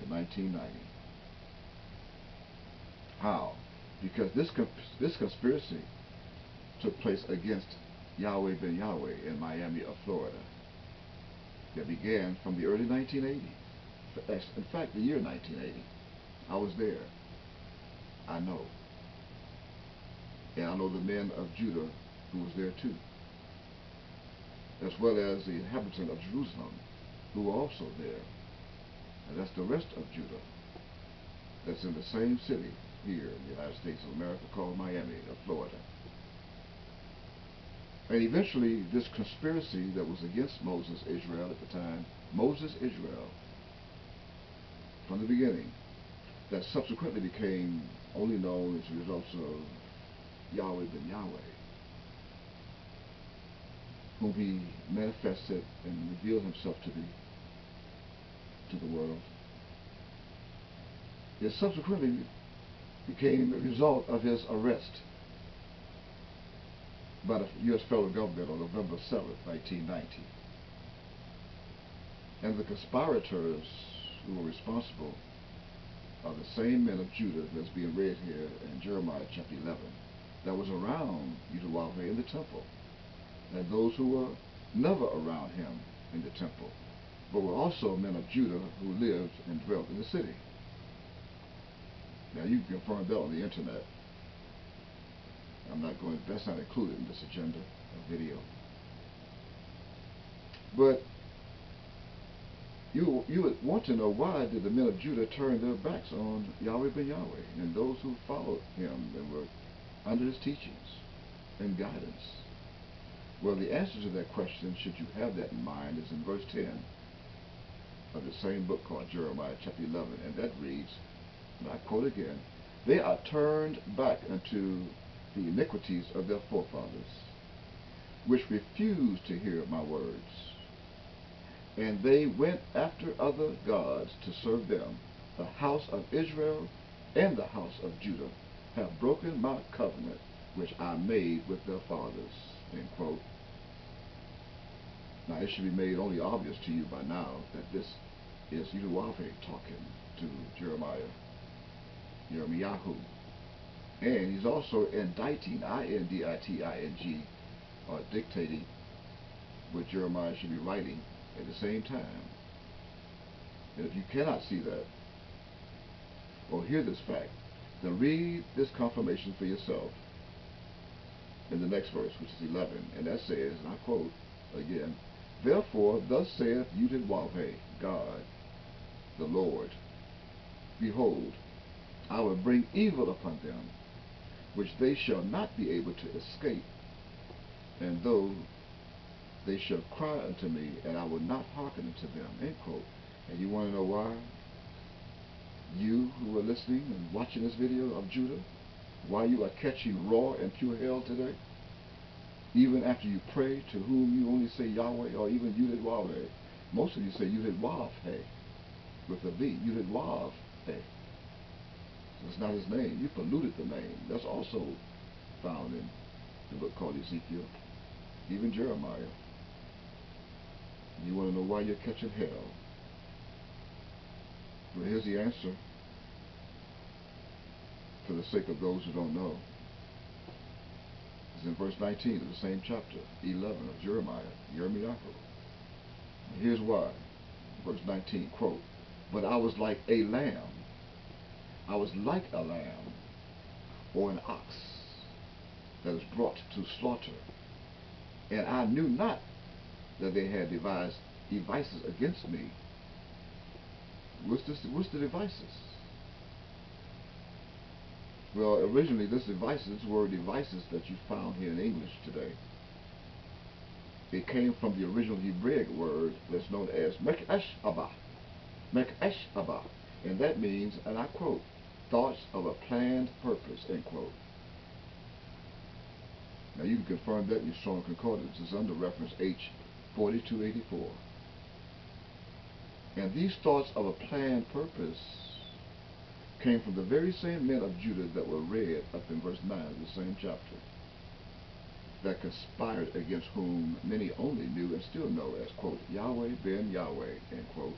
to 1990. How? Because this conspiracy took place against Yahweh ben Yahweh in Miami of Florida. That began from the early 1980s. In fact, the year 1980. I was there. I know. And I know the men of Judah who was there too, as well as the inhabitants of Jerusalem who were also there. And that's the rest of Judah that's in the same city here in the United States of America called Miami of Florida. And eventually this conspiracy that was against Moses, Israel at the time, Moses, Israel, from the beginning, that subsequently became only known as a result of Yahweh ben Yahweh, whom he manifested and revealed himself to be to the world. It subsequently became a result of his arrest by the U.S. federal government on November 7th, 1990. And the conspirators who were responsible are the same men of Judah that's being read here in Jeremiah chapter 11, that was around Yudawalpe in the temple, and those who were never around him in the temple, but were also men of Judah who lived and dwelt in the city. Now you can confirm that on the internet. That's not included in this agenda of video. But you would want to know, why did the men of Judah turn their backs on Yahweh ben Yahweh and those who followed him and were under his teachings and guidance? Well, the answer to that question, should you have that in mind, is in verse 10 of the same book called Jeremiah chapter 11, and that reads, and I quote again, "They are turned back unto the iniquities of their forefathers, which refused to hear my words. And they went after other gods to serve them. The house of Israel and the house of Judah have broken my covenant, which I made with their fathers." End quote. Now, it should be made only obvious to you by now that this is Yudawalpe talking to Jeremiah, Yirmiyahu. And he's also indicting, I-N-D-I-T-I-N-G, or dictating what Jeremiah should be writing at the same time. And if you cannot see that, or hear this fact, then read this confirmation for yourself in the next verse, which is 11, and that says, and I quote again, "Therefore thus saith Yudawalpe, God, the Lord, behold, I will bring evil upon them, which they shall not be able to escape, and though they shall cry unto me, and I will not hearken unto them." End quote. And you want to know why? You who are listening and watching this video of Judah, while you are catching raw and pure hell today, even after you pray to whom you only say Yahweh or even Yudid Wahweh, most of you say Yudid Wav He with a V, Yudid Wav He. It's not his name. You polluted the name. That's also found in the book called Ezekiel, even Jeremiah. You want to know why you're catching hell? Well, here's the answer for the sake of those who don't know. It's in verse 19 of the same chapter, 11 of Jeremiah, Yirmiyahu. Here's why. Verse 19, quote, "But I was like a lamb. I was like a lamb or an ox that is brought to slaughter. And I knew not that they had devised devices against me." What's the devices? Well, originally this were devices that you found here in English today. It came from the original Hebraic word that's known as Mek'esh Abba. Mek'esh Abba. And that means, and I quote, "thoughts of a planned purpose," end quote. Now you can confirm that in your Strong Concordance. It's under reference H 4284. And these thoughts of a planned purpose came from the very same men of Judah that were read up in verse 9 of the same chapter, that conspired against whom many only knew and still know as, quote, Yahweh ben Yahweh, end quote,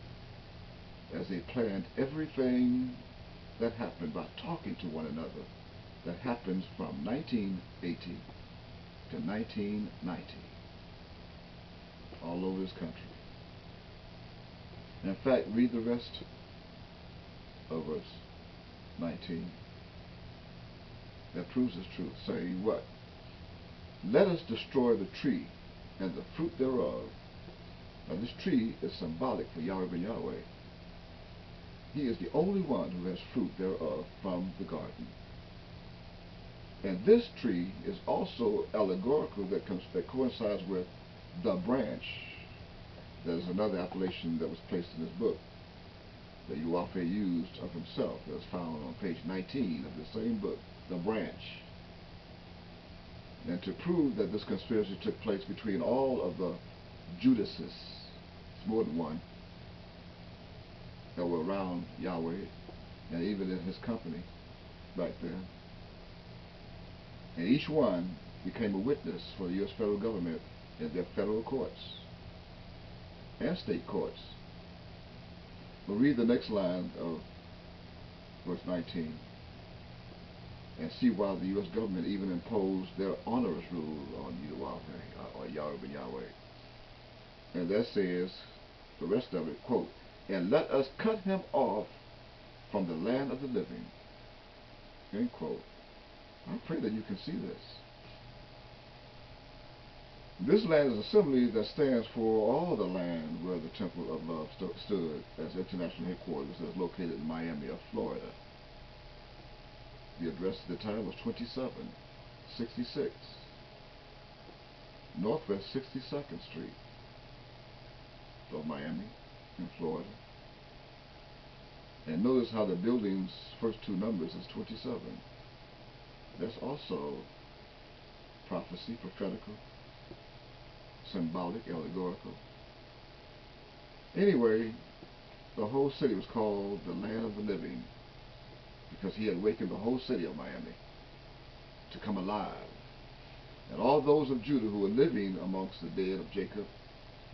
as they planned everything that happened by talking to one another that happens from 1980 to 1990 all over this country. In fact, read the rest of verse 19. That proves its truth, saying what? "Let us destroy the tree and the fruit thereof." Now this tree is symbolic for Yahweh ben Yahweh. He is the only one who has fruit thereof from the garden. And this tree is also allegorical, that coincides with the branch. There's another appellation that was placed in this book that Uwafe used of himself, that's found on page 19 of the same book, the branch. And to prove that this conspiracy took place between all of the Judases, it's more than one, that were around Yahweh and even in his company back then. And each one became a witness for the U.S. federal government in their federal courts and state courts. We'll read the next line of verse 19 and see why the U.S. government even imposed their onerous rule on Yahweh, or Yahweh ben Yahweh. And that says, the rest of it, quote, "And let us cut him off from the land of the living," end quote. I pray that you can see this. This land is a simile that stands for all the land where the Temple of Love stood as international headquarters, that's located in Miami of Florida. The address at the time was 2766 Northwest 62nd Street of Miami in Florida. And notice how the building's first two numbers is 27. That's also prophecy, prophetical, symbolic, allegorical. Anyway, the whole city was called the Land of the Living because he had wakened the whole city of Miami to come alive. And all those of Judah who were living amongst the dead of Jacob,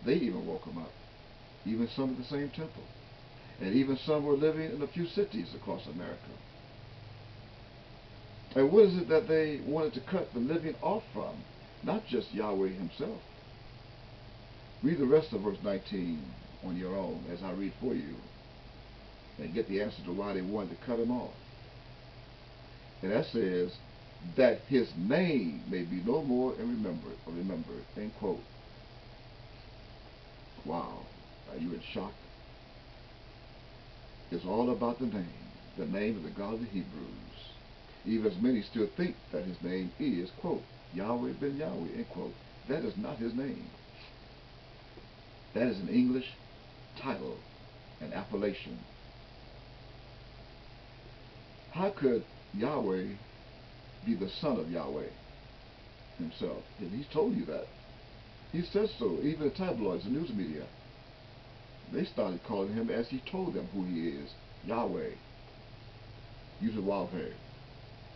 they even woke him up. Even some at the same temple. And even some were living in a few cities across America. And what is it that they wanted to cut the living off from? Not just Yahweh himself. Read the rest of verse 19 on your own as I read for you and get the answer to why they wanted to cut him off. And that says, "that his name may be no more remembered," end quote. Wow. Are you in shock? It's all about the name of the God of the Hebrews. Even as many still think that his name is, quote, Yahweh ben Yahweh, end quote. That is not his name. That is an English title, an appellation. How could Yahweh be the son of Yahweh himself? He's told you that. He says so. Even the tabloids, the news media, they started calling him as he told them who he is, Yahweh. Yahweh,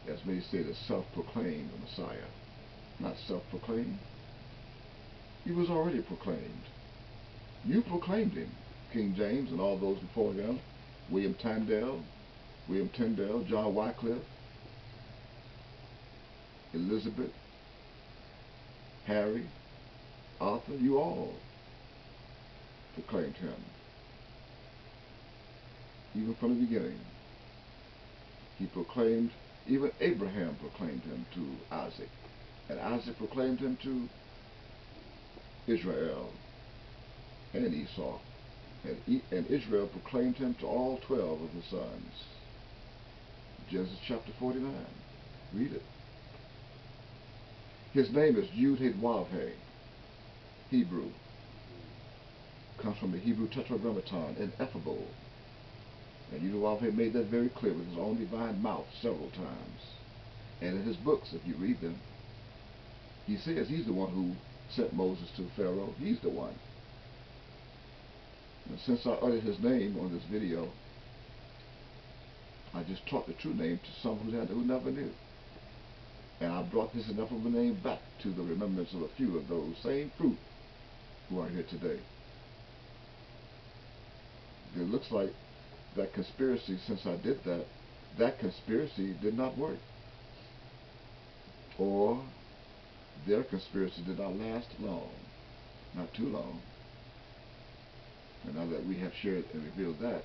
as many say, the self-proclaimed Messiah. Not self-proclaimed. He was already proclaimed. You proclaimed him, King James and all those before him, William Tyndale, John Wycliffe, Elizabeth, Harry, Arthur, you all proclaimed him. Even from the beginning. He proclaimed, even Abraham proclaimed him to Isaac. And Isaac proclaimed him to Israel and Esau. And Israel proclaimed him to all 12 of his sons. Genesis chapter 49. Read it. His name is Yud-Heh-Wav-Heh, Hebrew. Comes from the Hebrew tetragrammaton, ineffable. And Yud-Heh-Wav-Heh made that very clear with his own divine mouth several times. And in his books, if you read them, he says he's the one who sent Moses to Pharaoh. He's the one. And since I uttered his name on this video, I just taught the true name to some who never knew. And I brought this ineffable name back to the remembrance of a few of those same fruit who are here today. It looks like that conspiracy, since I did that, that conspiracy did not work. Or their conspiracy did not last long, not too long. And now that we have shared and revealed that,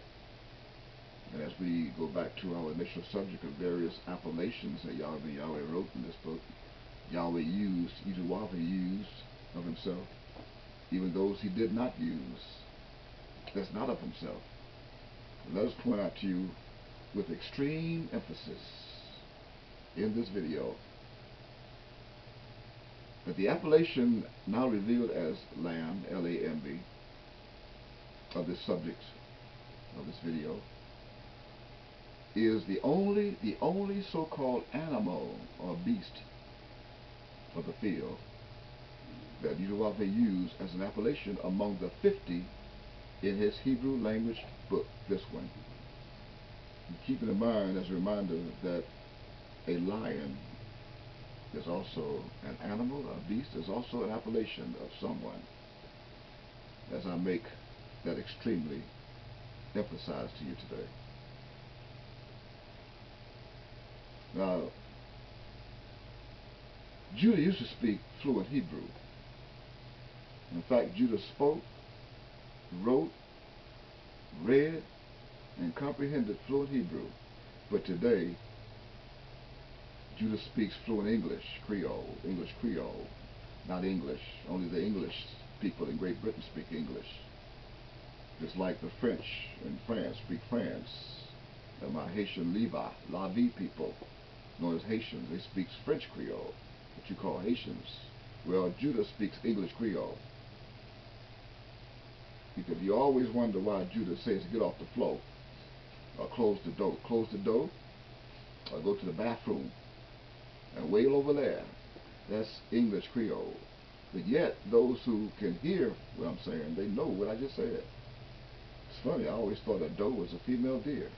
and as we go back to our initial subject of various appellations that Yahweh wrote in this book, Yahweh used, Yud-Heh-Wav-Heh used of himself, even those he did not use, that's not of himself. And let us point out to you with extreme emphasis in this video that the appellation now revealed as Lamb, L-A-M-B, of this subject of this video is the only so-called animal or beast of the field that Yud-Heh-Wav-Heh used as an appellation among the 50 in his Hebrew language book, this one. And keeping in mind as a reminder that a lion is also an animal, a beast, is also an appellation of someone, as I make that extremely emphasized to you today. Now, Judah used to speak fluent Hebrew. In fact, Judah spoke, wrote, read, and comprehended fluent Hebrew. But today, Judah speaks fluent English Creole, not English. Only the English people in Great Britain speak English. Just like the French in France speak France. And my Haitian La Vie people, known as Haitians, they speak French Creole, what you call Haitians. Well, Judah speaks English Creole. Because you always wonder why Judah says get off the floor, or close the door, or go to the bathroom, and wail over there. That's English Creole. But yet, those who can hear what I'm saying, they know what I just said. It's funny, I always thought a doe was a female deer.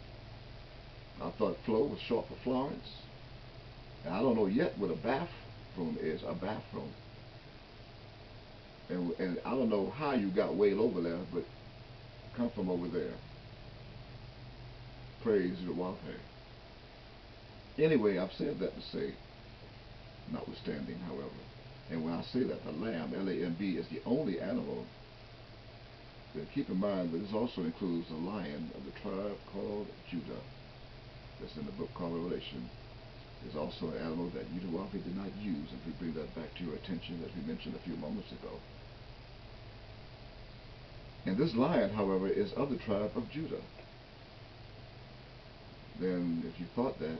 I thought Flo was short for Florence. And I don't know yet what a bathroom is, a bathroom. And I don't know how you got wail over there, but come from over there. Praise Yahweh. Anyway, I've said that to say, notwithstanding, however, and when I say that the lamb, L-A-M-B, is the only animal, then keep in mind that this also includes the lion of the tribe called Judah, that's in the book called Revelation. Is also an animal that Yud-Heh-Wav-Heh did not use, if we bring that back to your attention, as we mentioned a few moments ago. And this lion, however, is of the tribe of Judah. Then, if you thought that,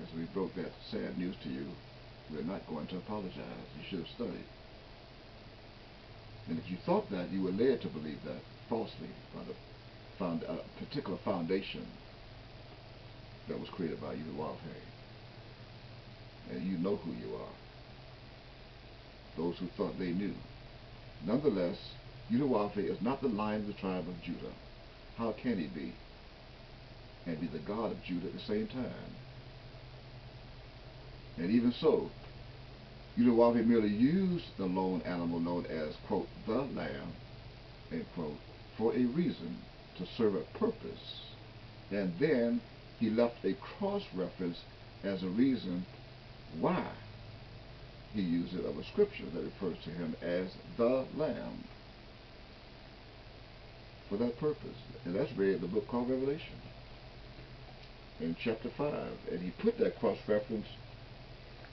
as we broke that sad news to you, we're not going to apologize. You should have studied. And if you thought that, you were led to believe that falsely by the particular foundation that was created by Yahuwah. And you know who you are. Those who thought they knew. Nonetheless, Yahuwah is not the Lion of the tribe of Judah. How can he be? And be the God of Judah at the same time? And even so, Yahuwah merely used the lone animal known as, quote, the lamb, end quote, for a reason, to serve a purpose. And then he left a cross-reference as a reason why he used it of a scripture that refers to him as the Lamb for that purpose. And that's read in the book called Revelation in chapter 5. And he put that cross-reference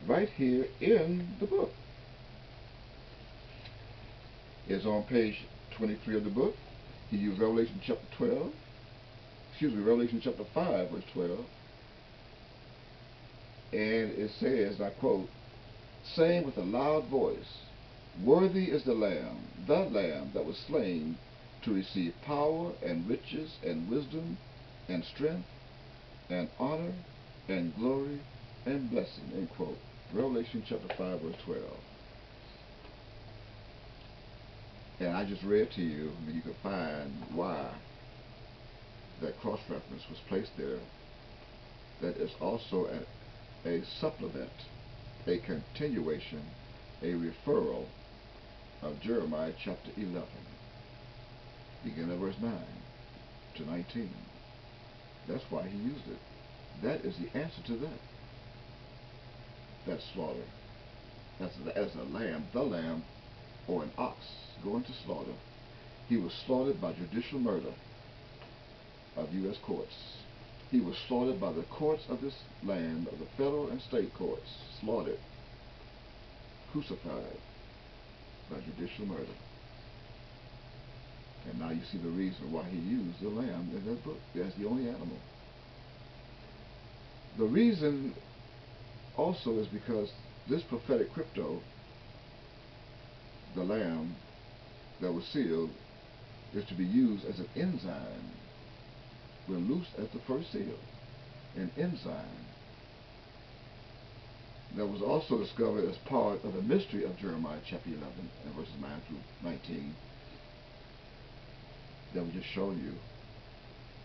right here in the book. It's on page 23 of the book. He used Revelation chapter 5, verse 12. And it says, I quote, saying with a loud voice, worthy is the Lamb that was slain, to receive power and riches and wisdom and strength and honor and glory and blessing, end quote. Revelation chapter 5, verse 12. And I just read to you, and you can find why that cross-reference was placed there. That is also a supplement, a continuation, a referral of Jeremiah chapter 11, beginning at verse 9 to 19. That's why he used it. That is the answer to that. That slaughter. As a lamb, the lamb, or an ox going to slaughter. He was slaughtered by judicial murder of U.S. courts. He was slaughtered by the courts of this land, of the federal and state courts. Slaughtered, crucified by judicial murder. And now you see the reason why he used the lamb in that book. That's the only animal. The reason also is because this prophetic crypto, the lamb that was sealed, is to be used as an enzyme when loosed as the first seal. An enzyme that was also discovered as part of the mystery of Jeremiah chapter 11 and verses 9 through 19 that we just showed you.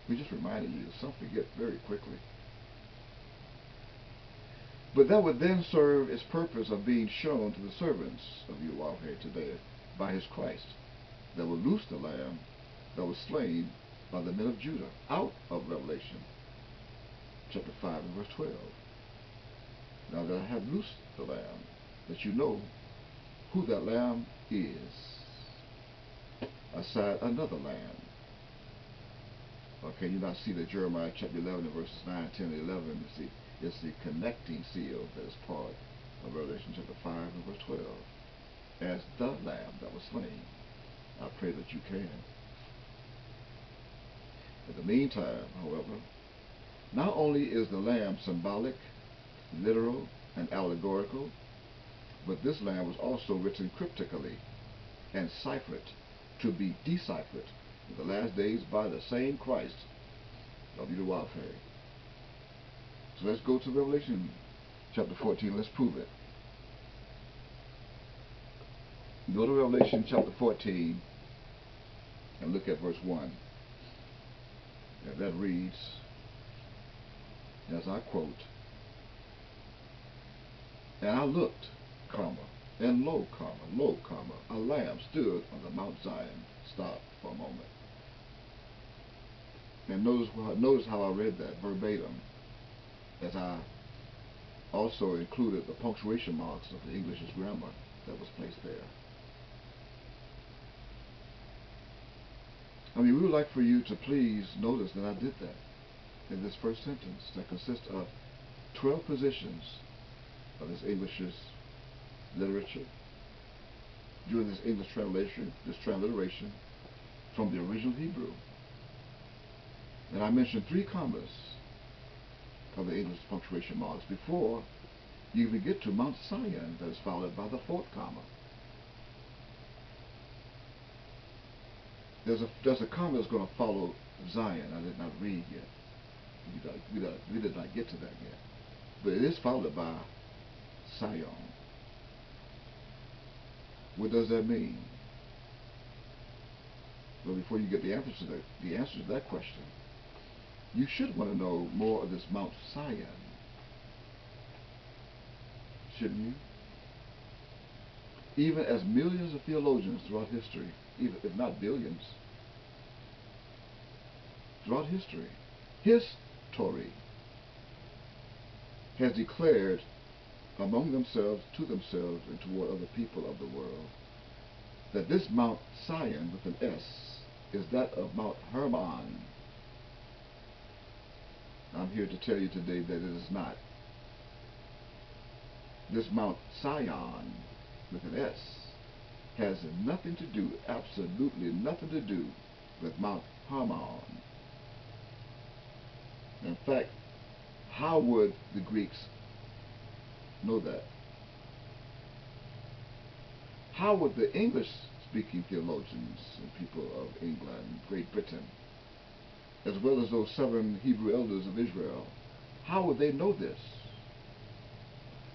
We just reminded you. Some forget very quickly. But that would then serve its purpose of being shown to the servants of Yahuwah today by his Christ, that will loose the lamb that was slain by the men of Judah out of Revelation chapter 5 and verse 12. Now that I have loosed the lamb, that you know who that lamb is, aside another lamb. Okay, you now see that Jeremiah chapter 11 and verses 9, 10, and 11 is the connecting seal that is part of Revelation chapter 5 and verse 12 as the lamb that was slain. I pray that you can. In the meantime, however, not only is the lamb symbolic, literal, and allegorical, but this lamb was also written cryptically and ciphered to be deciphered in the last days by the same Christ of Yahuwah. So let's go to Revelation chapter 14. Let's prove it. Go to Revelation chapter 14 and look at verse 1. And that reads, as I quote, and I looked, and lo, a lamb stood on the Mount Zion. Stop for a moment. And notice how I read that verbatim, as I also included the punctuation marks of the English's grammar that was placed there. I mean, we would like for you to please notice that I did that in this first sentence that consists of 12 positions of this English's literature during this English translation, this transliteration from the original Hebrew. And I mentioned 3 commas of the English punctuation marks before you even get to Mount Zion, that is followed by the 4th comma. There's a comma that's going to follow Zion. I did not read yet. We did not get to that yet. But it is followed by Sion. What does that mean? Well, before you get the answer to that question, you should want to know more of this Mount Sion, shouldn't you? Even as millions of theologians throughout history, even if not billions, throughout history, history has declared among themselves, to themselves, and toward other people of the world, that this Mount Sion with an S is that of Mount Hermon. I'm here to tell you today that it is not. This Mount Sion with an S has nothing to do, absolutely nothing to do with Mount Hermon. In fact, how would the Greeks know that? How would the English-speaking theologians and people of England, Great Britain, as well as those 7 Hebrew elders of Israel, how would they know this?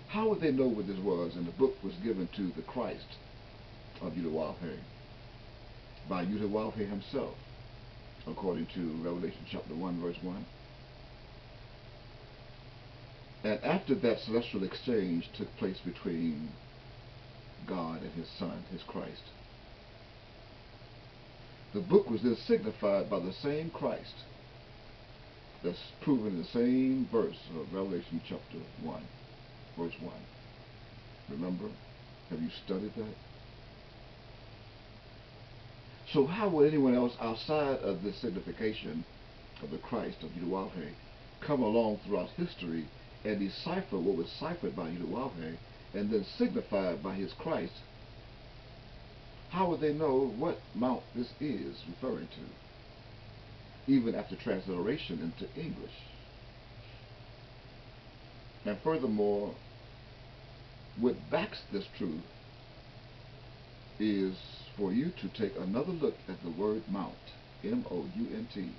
How would they know what this was? And the book was given to the Christ of Yudawalhe by Yudawalhe himself, according to Revelation chapter 1, verse 1. And after that celestial exchange took place between God and his Son, his Christ, the book was then signified by the same Christ that's proven in the same verse of Revelation chapter 1, verse 1. Remember? Have you studied that? So how would anyone else outside of this signification of the Christ of Yudawalhe come along throughout history and decipher what was ciphered by Yudawalhe and then signified by his Christ? How would they know what mount this is referring to, even after transliteration into English? And furthermore, what backs this truth is for you to take another look at the word mount, M-O-U-N-T,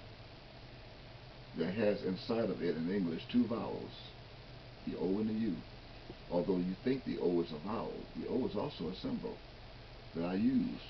that has inside of it in English 2 vowels, the O and the U. Although you think the O is a vowel, the O is also a symbol that I used